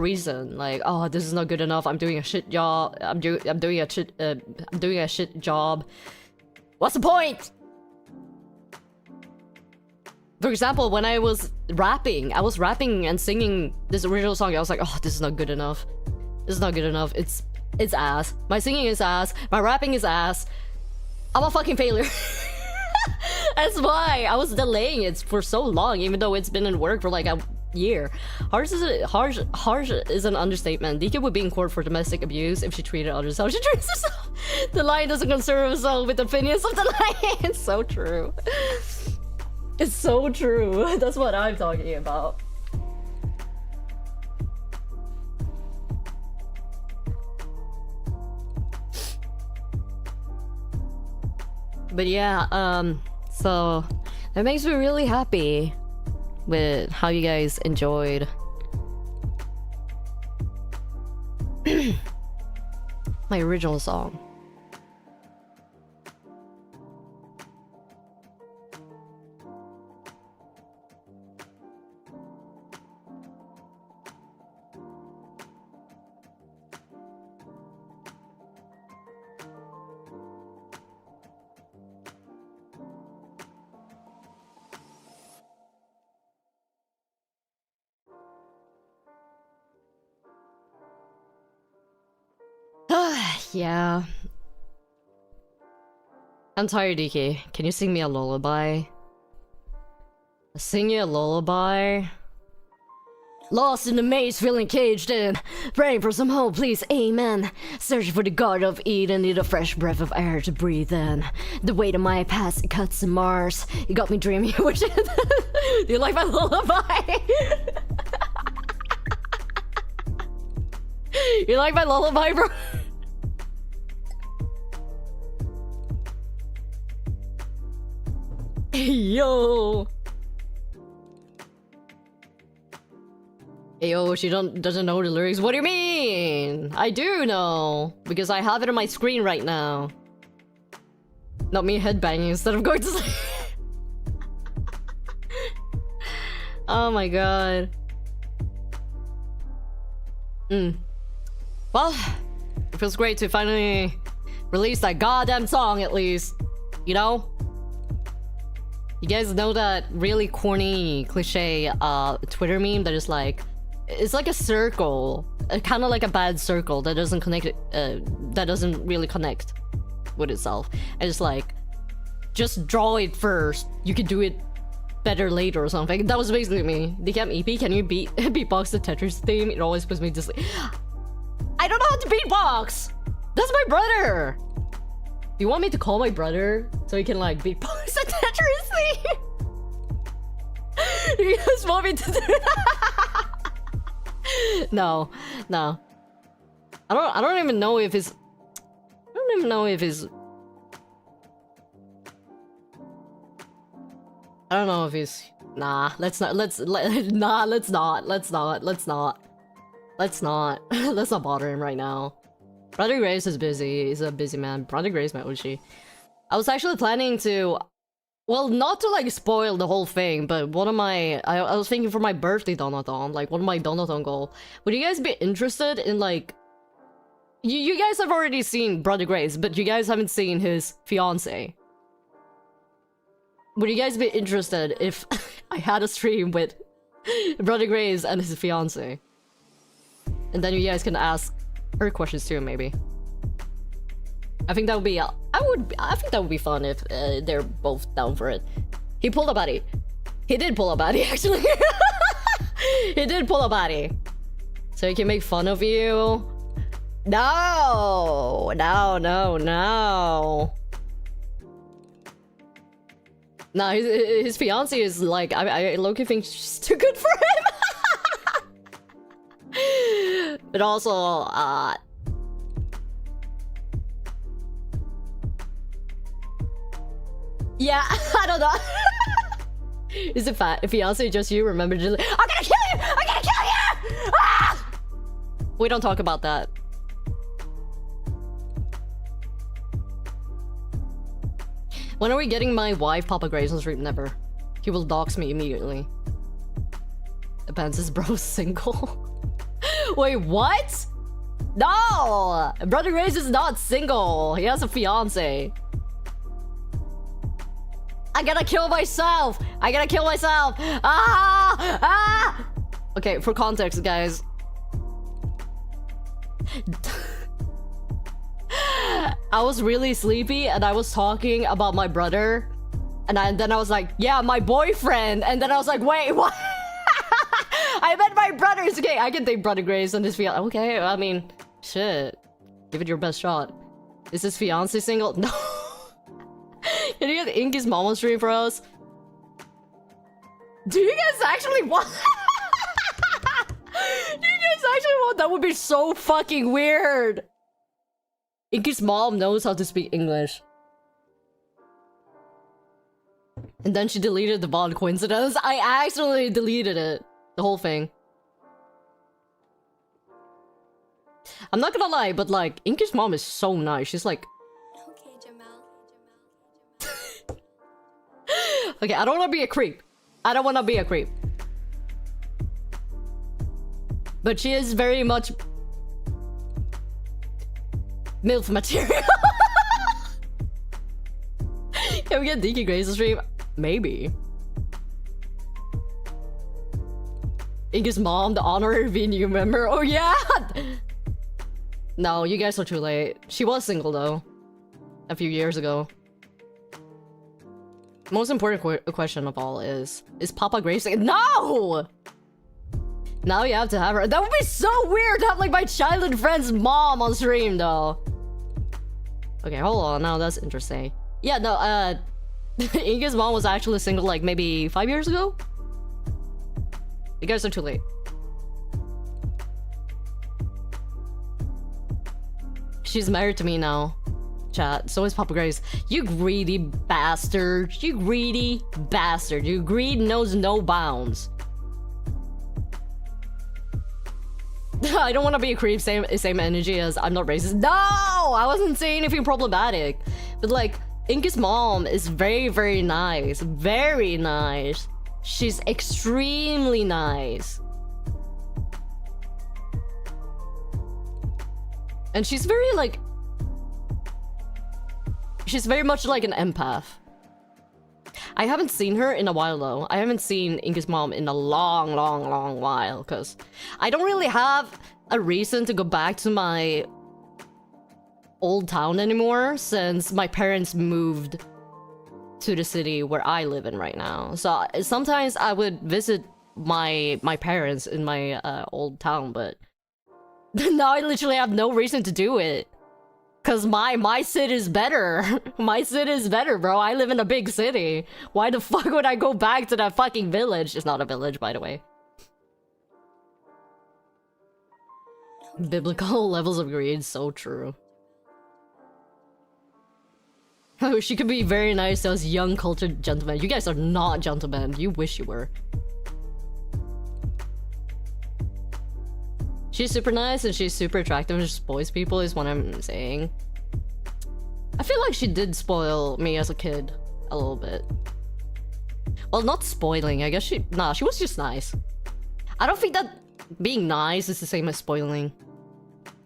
Speaker 1: reason. Like, oh, this is not good enough. I'm doing a shit job. I'm doing a shit job. What's the point? For example, when I was rapping and singing this original song. I was like, oh, this is not good enough. This is not good enough. It's ass. My singing is ass. My rapping is ass. I'm a fucking failure. That's why I was delaying it for so long, even though it's been in work for like a year. Harsh is an understatement. DK would be in court for domestic abuse if she treated others how she treats herself. The lion doesn't concern herself with the opinions of the lion. It's so true. It's so true. That's what I'm talking about. But yeah, so that makes me really happy with how you guys enjoyed my original song. Yeah. I'm tired, DK. Can you sing me a lullaby? Sing you a lullaby? Lost in the maze, feeling caged in. Praying for some hope, please, amen. Searching for the Garden of Eden, need a fresh breath of air to breathe in. The weight of my past, it cuts to Mars. You got me dreaming. Do you like my lullaby? You like my lullaby, bro? Yo. Hey, yo, she doesn't know the lyrics. What do you mean? I do know, because I have it on my screen right now. Not me headbanging instead of going to sleep. Oh my god. Well, it feels great to finally release that goddamn song, at least. You know? You guys know that really corny cliche Twitter meme that is like, it's like a circle, kind of like a bad circle that doesn't connect, that doesn't really connect with itself. And it's like, just draw it first. You can do it better later or something. That was basically me. DKM EP, can you beatbox the Tetris theme? It always puts me to sleep. I don't know how to beatbox. That's my brother. Do you want me to call my brother so he can like beatbox the Tetris theme? You guys want me to do that? No. I don't even know if it's. I don't even know if it's. I don't know if he's. Nah, let's not. Let's not bother him right now. Brother Graves is busy. He's a busy man. Brother Graves, my Oshi. I was actually planning to, well, not to like spoil the whole thing, but one of my, I was thinking for my birthday donathon, like one of my donathon goal. Would you guys be interested in like, you guys have already seen Brother Graves, but you guys haven't seen his fiance. Would you guys be interested if I had a stream with Brother Graves and his fiance? And then you guys can ask her questions too, maybe. I think that would be. I think that would be fun if they're both down for it. He pulled a body. He did pull a body, actually. He did pull a body. So he can make fun of you. No. Nah, his fiance is like. I low-key think she's too good for him. But also, yeah, I don't know. Is it fat? If fiance just you, remember just like, I'm gonna kill you! I'm gonna kill you! Ah! We don't talk about that. When are we getting my wife Papa Graves on stream? Never. He will dox me immediately. Depends, is bro single? Wait, what? No! Brother Graves is not single. He has a fiance. I gotta kill myself! I gotta kill myself! Ah! Ah! Okay, for context, guys. I was really sleepy and I was talking about my brother. And then I was like, yeah, my boyfriend. And then I was like, wait, what? I meant my brothers. Okay, I can take Brother Graves and his fiance. Okay, I mean, shit. Give it your best shot. Is his fiance single? No. Can you get Inky's mom on stream for us? Do you guys actually want? Do you guys actually want? That would be so fucking weird. Inky's mom knows how to speak English. And then she deleted the bond. Coincidence? I actually deleted it. The whole thing. I'm not gonna lie, but like, Inky's mom is so nice. She's like...
Speaker 2: Okay, Jamal.
Speaker 1: Okay, I don't wanna be a creep. I don't wanna be a creep. But she is very much... MILF material. Can we get DK Graves to stream? Maybe. Inky's mom, the honorary VIII member. Oh yeah! No, you guys are too late. She was single though. A few years ago. Most important question of all is Papa Graves single? No! Now you have to have her. That would be so weird to have like my childhood friend's mom on stream though. Okay, hold on. Now that's interesting. Yeah, no, Inky's mom was actually single like maybe 5 years ago? You guys are too late. She's married to me now. Chat. So is Papa Graves. You greedy bastard. You greedy bastard. Your greed knows no bounds. I don't want to be a creep. Same energy as I'm not racist. No! I wasn't saying anything problematic. But like, Inky's mom is very, very nice. Very nice. She's extremely nice. And she's very like... She's very much like an empath. I haven't seen her in a while though. I haven't seen Inky's mom in a long while. Because I don't really have a reason to go back to my old town anymore. Since my parents moved to the city where I live in right now. So sometimes I would visit my parents in my old town, but now I literally have no reason to do it. Cause my city is better. My city is better, bro. I live in a big city. Why the fuck would I go back to that fucking village? It's not a village, by the way. Biblical levels of greed, so true. Oh, she could be very nice to us young cultured gentlemen. You guys are not gentlemen. You wish you were. She's super nice and she's super attractive and she spoils people is what I'm saying. I feel like she did spoil me as a kid a little bit. Well, not spoiling. I guess she... Nah, she was just nice. I don't think that being nice is the same as spoiling.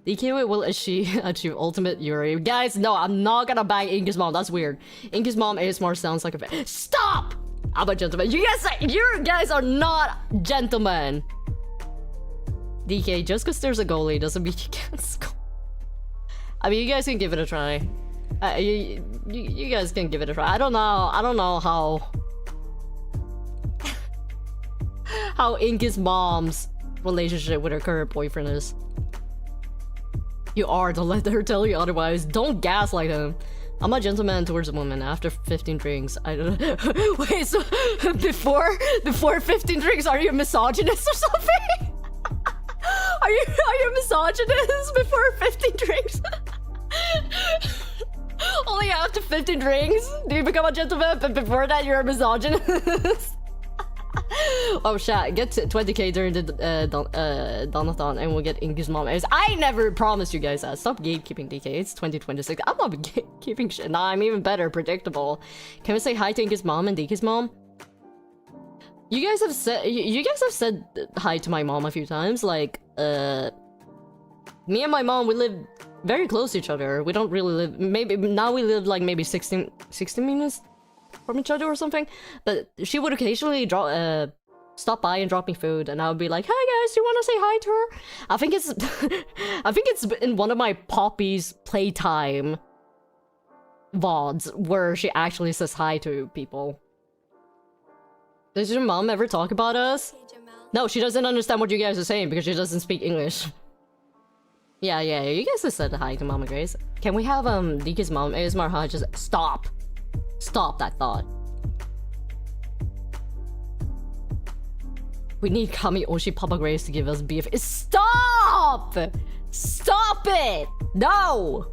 Speaker 1: DK will achieve ultimate Yuri. Guys, no, I'm not gonna bang Inky's mom. That's weird. Inky's mom ASMR sounds like a... Stop! I'm a gentleman. You guys are not gentlemen. DK, just because there's a goalie doesn't mean you can't score. I mean, you guys can give it a try. You guys can give it a try. I don't know how Inky's mom's relationship with her current boyfriend is. You are, don't let her tell you otherwise. Don't gaslight him. I'm a gentleman towards a woman after 15 drinks. I don't know. Wait, so before 15 drinks, are you a misogynist or something? Are you a misogynist before 15 drinks? Only after 15 drinks do you become a gentleman, but before that you're a misogynist? Oh shit, get to 20k during the Donathon and we'll get Inky's mom. I never promised you guys that. Stop gatekeeping, DK. It's 2026. I'm not gatekeeping shit. Nah, I'm even better. Predictable. Can we say hi to Inky's mom and DK's mom? You guys have said hi to my mom a few times. Like, me and my mom, we live very close to each other. We don't really live. Maybe now we live like maybe 16 minutes from each other or something. But she would occasionally stop by and drop me food, and I would be like, "Hi guys, do you want to say hi to her?" I think it's I think it's in one of my Poppy's playtime VODs where she actually says hi to people. Does your mom ever talk about us?
Speaker 2: Okay, Jamal.
Speaker 1: No, she doesn't understand what you guys are saying because she doesn't speak English. Yeah, you guys have said hi to Mama Grace. Can we have DK's mom ASMR? Huh? Just stop that thought. We need Kami Oshi Papa Grace to give us beef. Stop it. No.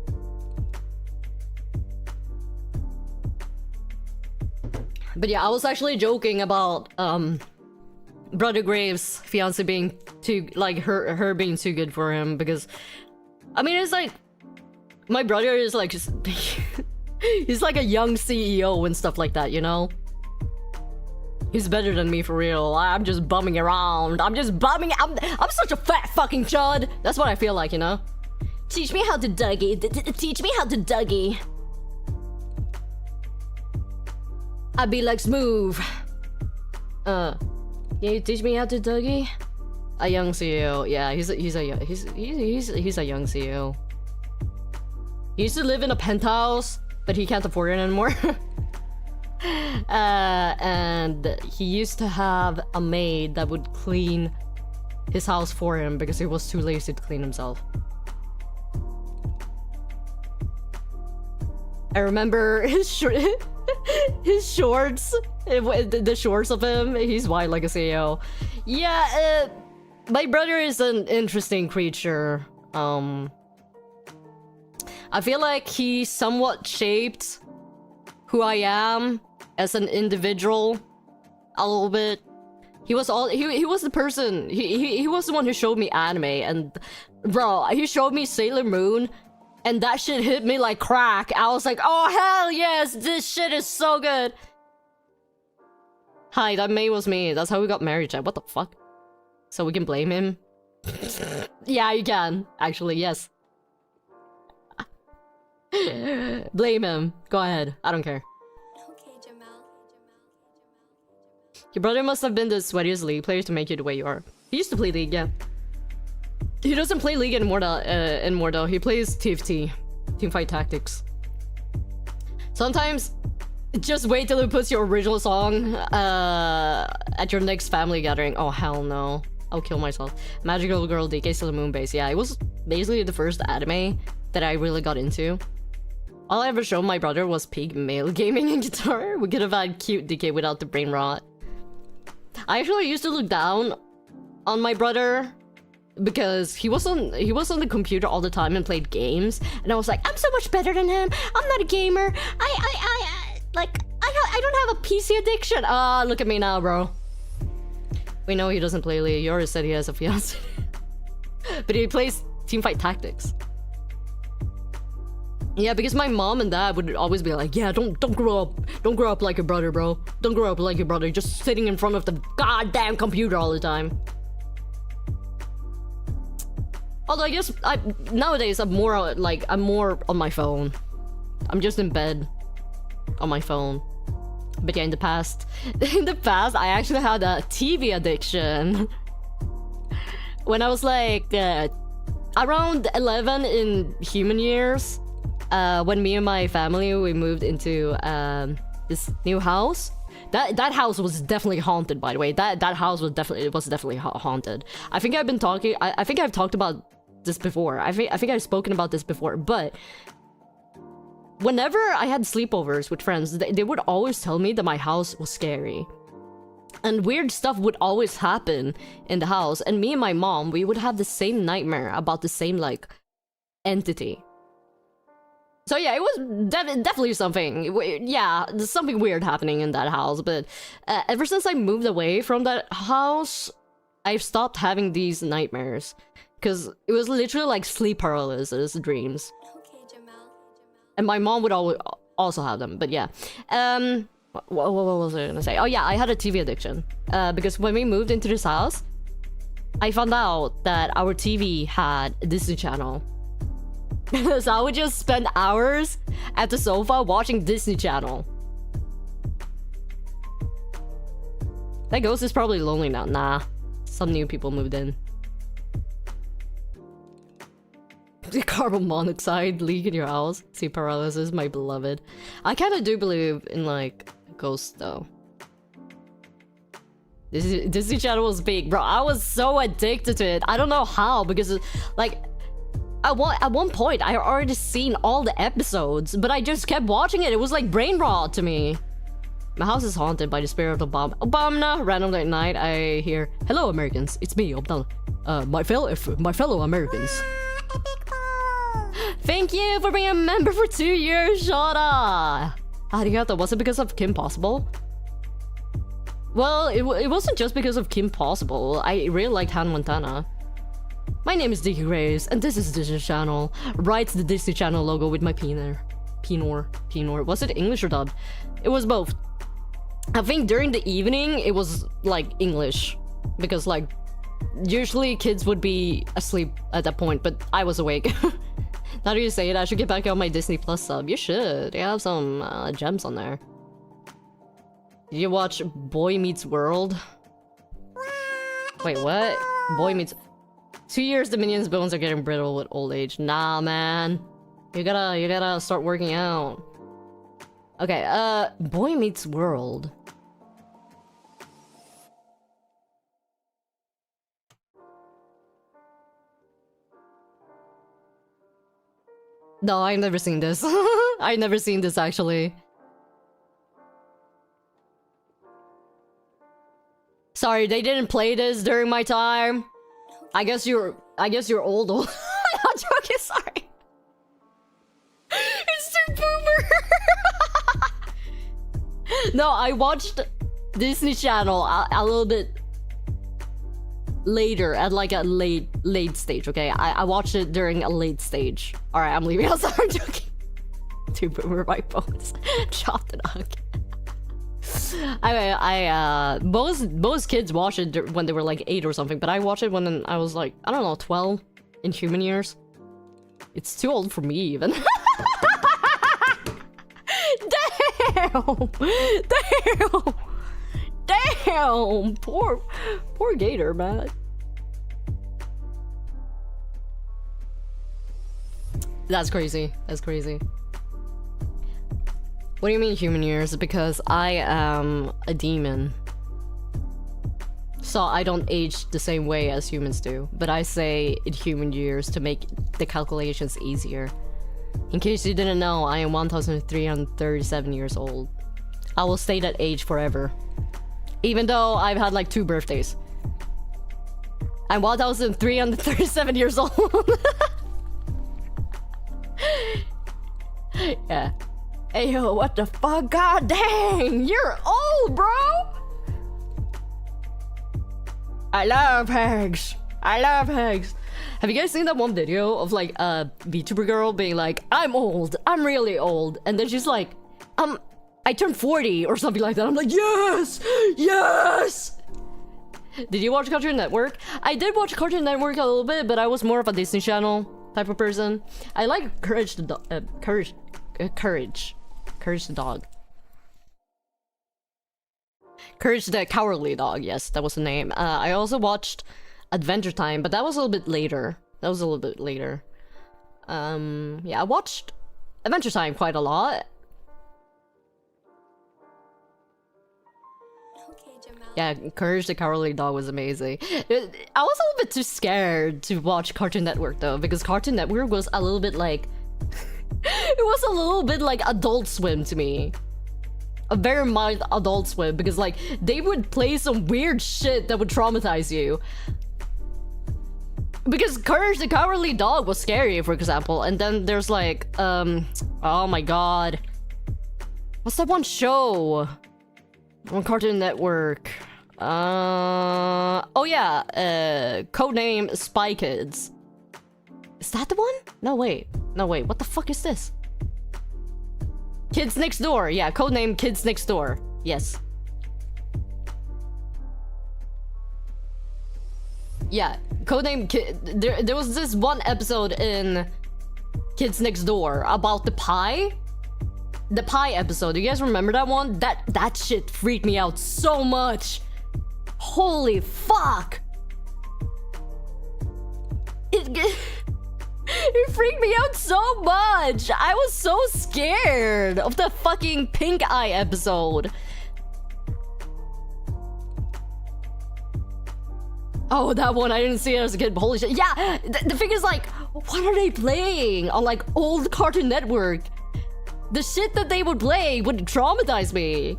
Speaker 1: But yeah, I was actually joking about Brother Graves' fiance being too, like, her being too good for him, because I mean, it's like my brother is like he's like a young CEO and stuff like that, you know? He's better than me for real. I'm just bumming around. I'm such a fat fucking chud. That's what I feel like, you know? Teach me how to Dougie. Teach me how to Dougie. I'd be like smooth. Can you teach me how to Dougie? A young CEO. Yeah, he's a young CEO. He used to live in a penthouse, but he can't afford it anymore. And he used to have a maid that would clean his house for him because he was too lazy to clean himself. I remember his shorts, the shorts of him. He's white like a CEO. Yeah, my brother is an interesting creature. I feel like he somewhat shaped who I am as an individual a little bit. He was the person. He was the one who showed me anime, and bro, he showed me Sailor Moon, and that shit hit me like crack. I was like, oh hell yes, this shit is so good. Hi, that May was me. That's how we got married, Chad. What the fuck? So we can blame him? Yeah, you can. Actually, yes. Blame him. Go ahead. I don't care.
Speaker 2: Okay, Jamal.
Speaker 1: Your brother must have been the sweatiest League player to make you the way you are. He used to play League, yeah. He doesn't play League anymore though. He plays TFT. Teamfight Tactics. Sometimes, just wait till he puts your original song at your next family gathering. Oh, hell no. I'll kill myself. Magical Girl DK Sailor Moon base. Yeah, it was basically the first anime that I really got into. All I ever showed my brother was peak male gaming and guitar. We could have had cute DK without the brain rot. I actually used to look down on my brother because he was on the computer all the time and played games, and I was like, I'm so much better than him. I'm not a gamer. I don't have a PC addiction. Look at me now, bro. We know he doesn't play League. You already said he has a fiance. But he plays Teamfight Tactics. Yeah, because my mom and dad would always be like, yeah, don't grow up like your brother, bro. Don't grow up like your brother, just sitting in front of the goddamn computer all the time. Although I guess nowadays I'm more on my phone. I'm just in bed on my phone. But yeah, in the past I actually had a TV addiction. When I was like around 11 in human years, when me and my family, we moved into this new house. That house was definitely haunted, by the way. That house was definitely haunted. I think I've been talking. I think I've talked about this before. I think I've spoken about this before. But whenever I had sleepovers with friends, they would always tell me that my house was scary. And weird stuff would always happen in the house. And me and my mom, we would have the same nightmare about the same, like, entity. So yeah, it was definitely something. Yeah, there's something weird happening in that house. But ever since I moved away from that house, I've stopped having these nightmares. Because it was literally like sleep paralysis dreams.
Speaker 2: Okay, Jamal.
Speaker 1: And my mom would also have them, but yeah. What was I gonna say? Oh yeah, I had a TV addiction. Because when we moved into this house, I found out that our TV had a Disney Channel. So I would just spend hours at the sofa watching Disney Channel. That ghost is probably lonely now. Nah, some new people moved in. The carbon monoxide leak in your house. See paralysis, my beloved. I kind of do believe in like ghosts though. Disney Channel was big, bro. I was so addicted to it. I don't know how, because like at one point I already seen all the episodes, but I just kept watching it. It was like brain rot to me. My house is haunted by the spirit of Obama. Randomly at night, I hear, "Hello, Americans. It's me, Obama. My fellow Americans." Thank you for being a member for 2 years, Shota. Arigato. Was it because of Kim Possible? Well, it wasn't just because of Kim Possible. I really liked Hannah Montana. My name is D.K Graves, and this is Disney Channel. Right, the Disney Channel logo with my Pinor. Was it English or dubbed? It was both. I think during the evening, it was like English. Because like, usually kids would be asleep at that point, but I was awake. Now that you say it, I should get back on my Disney Plus sub. You should. They have some gems on there. Did you watch Boy Meets World? Wait, what? Boy Meets... 2 years the minions' bones are getting brittle with old age. Nah, man. You gotta start working out. Okay, Boy Meets World. No, I've never seen this. I've never seen this actually. Sorry, they didn't play this during my time. I guess you're old. I'm not joking, sorry. It's too boomer. No, I watched Disney Channel a little bit later, at like a late stage, okay? I watched it during a late stage. Alright, I'm leaving. I'm sorry, joking. Too boomer my phones. Chop the dog. Most kids watched it when they were like 8 or something, but I watched it when I was like, I don't know, 12 in human years. It's too old for me even. Damn! Poor Gator, man. That's crazy. What do you mean human years? Because I am a demon. So I don't age the same way as humans do. But I say in human years to make the calculations easier. In case you didn't know, I am 1,337 years old. I will stay that age forever. Even though I've had like 2 birthdays. I'm 1,337 years old. Yeah. Hey yo, what the fuck? God dang, you're old, bro. I love hugs. Have you guys seen that one video of like a VTuber girl being like, I'm old, I'm really old, and then she's like, I turned 40 or something like that. I'm like, yes. Did you watch Cartoon Network? I did watch Cartoon Network a little bit, but I was more of a Disney Channel type of person. I like Courage the Dog. Courage the Dog. Courage the Cowardly Dog, yes, that was the name. I also watched Adventure Time, but that was a little bit later. Yeah, I watched Adventure Time quite a lot.
Speaker 2: Okay, Jamal.
Speaker 1: Yeah, Courage the Cowardly Dog was amazing. I was a little bit too scared to watch Cartoon Network though, because Cartoon Network was a little bit like... it was a little bit like Adult Swim to me. A very mild Adult Swim, because like they would play some weird shit that would traumatize you. Because Courage the Cowardly Dog was scary, for example, and then there's like oh my god, what's that one show on Cartoon Network? Oh yeah, codename Spy Kids. Is that the one? No wait, what the fuck is this? Kids Next Door. Yeah, codename Kids Next Door. Yes. Yeah, codename there was this one episode in Kids Next Door about the pie. The pie episode. Do you guys remember that one? That shit freaked me out so much. Holy fuck. It freaked me out so much. I was so scared of the fucking pink eye episode. Oh, that one, I didn't see it as a kid, but holy shit. Yeah, the thing is, like, what are they playing on, like, old Cartoon Network? The shit that they would play would traumatize me.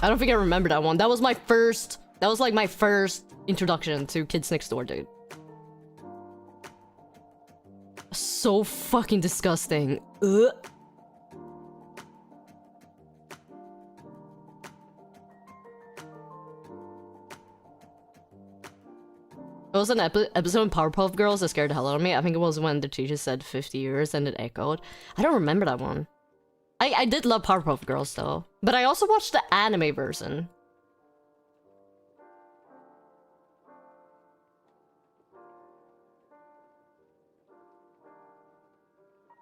Speaker 1: I don't think I remember that one. That was my first, like, my first introduction to Kids Next Door, dude. So fucking disgusting. Ugh. It was an episode in Powerpuff Girls that scared the hell out of me. I think it was when the teacher said 50 years and it echoed. I don't remember that one. I did love Powerpuff Girls though. But I also watched the anime version.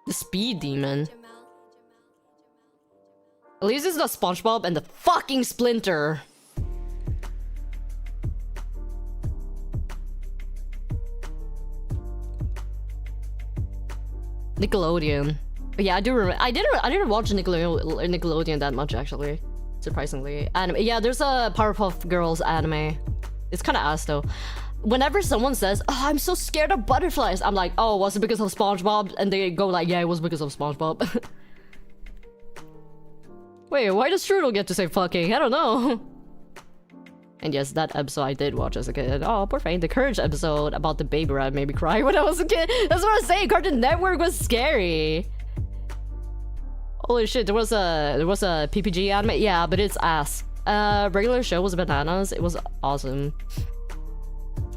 Speaker 1: The Speed Demon. At least it's not SpongeBob and the fucking Splinter. Nickelodeon. Yeah, I do remember. I didn't watch Nickelodeon that much actually, surprisingly. Anime. Yeah, there's a Powerpuff Girls anime. It's kind of ass though. Whenever someone says, "Oh, I'm so scared of butterflies," I'm like, "Oh, was it because of SpongeBob?" And they go like, "Yeah, it was because of SpongeBob." Wait, why does Strudel get to say fucking? I don't know. And yes, that episode I did watch as a kid. Oh, poor thing. The Courage episode about the baby rat made me cry when I was a kid. That's what I'm saying. Cartoon Network was scary. Holy shit, there was a PPG anime. Yeah, but it's ass. Regular show was bananas. It was awesome.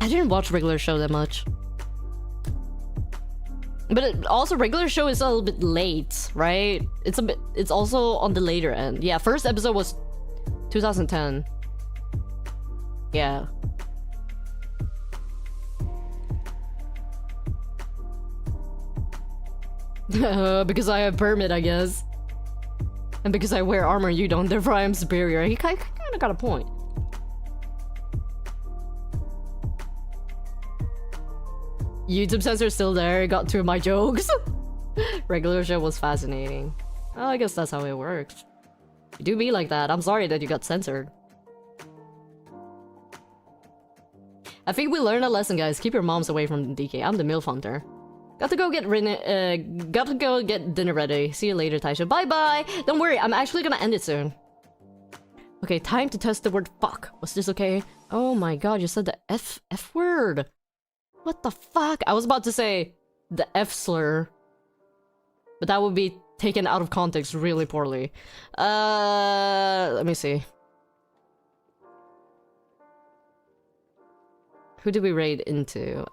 Speaker 1: I didn't watch regular show that much. But also regular show is a little bit late, right? It's also on the later end. Yeah, first episode was 2010. Yeah. Because I have permit, I guess. And because I wear armor, you don't, therefore I am superior. He kinda got a point. YouTube censor is still there, got two of my jokes. Regular show was fascinating. Oh, I guess that's how it works. You do me like that, I'm sorry that you got censored. I think we learned a lesson, guys. Keep your moms away from DK. I'm the MILF hunter. Got to go get dinner ready. See you later, Taisha. Bye-bye! Don't worry, I'm actually gonna end it soon. Okay, time to test the word fuck. Was this okay? Oh my god, you said the F word. What the fuck? I was about to say the F slur. But that would be taken out of context really poorly. Let me see. Who did we raid into?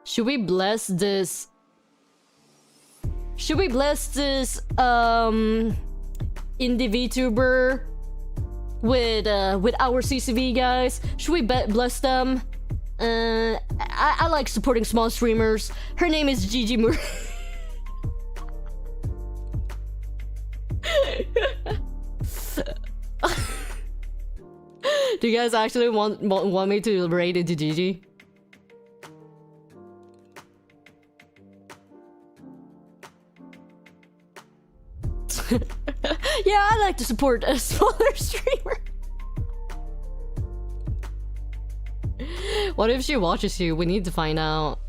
Speaker 1: Should we bless this? Should we bless this indie VTuber with our CCV guys? Should we bless them? I like supporting small streamers. Her name is Gigi Mur. Do you guys actually want me to raid into Gigi? Yeah, I like to support a smaller streamer. What if she watches you? We need to find out.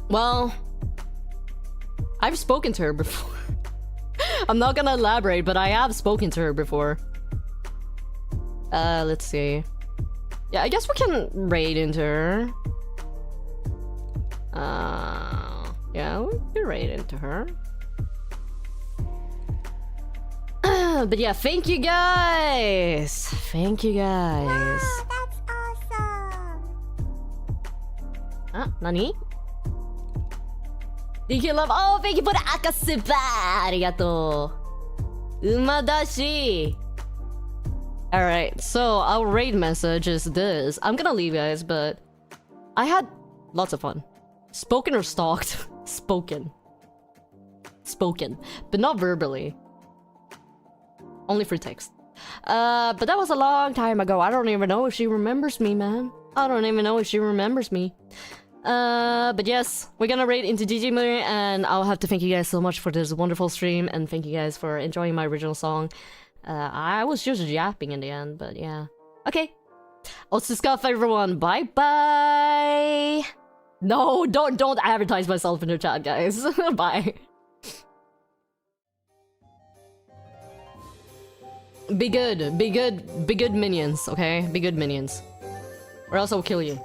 Speaker 1: Well, I've spoken to her before. I'm not gonna elaborate, but I have spoken to her before. Let's see. Yeah, I guess we can raid into her. Yeah, we can raid into her. But yeah, thank you guys! Thank you guys.
Speaker 2: Wow, that's awesome!
Speaker 1: Nani? DK Love, oh, thank you for the akasuba! Arigato. Umadashi. Alright, so our raid message is this. I'm gonna leave, guys, but I had lots of fun. Spoken or stalked? Spoken. Spoken. But not verbally. Only for text. But that was a long time ago. I don't even know if she remembers me, man. I don't even know if she remembers me. But yes, we're gonna raid into 𝗔𝗍𝗍, and I'll have to thank you guys so much for this wonderful stream, and thank you guys for enjoying my original song. I was just yapping in the end, but yeah. Okay. Otsuskaf, everyone. Bye bye. No, don't advertise myself in the chat, guys. Bye. Be good, minions, okay? Be good, minions. Or else I'll kill you.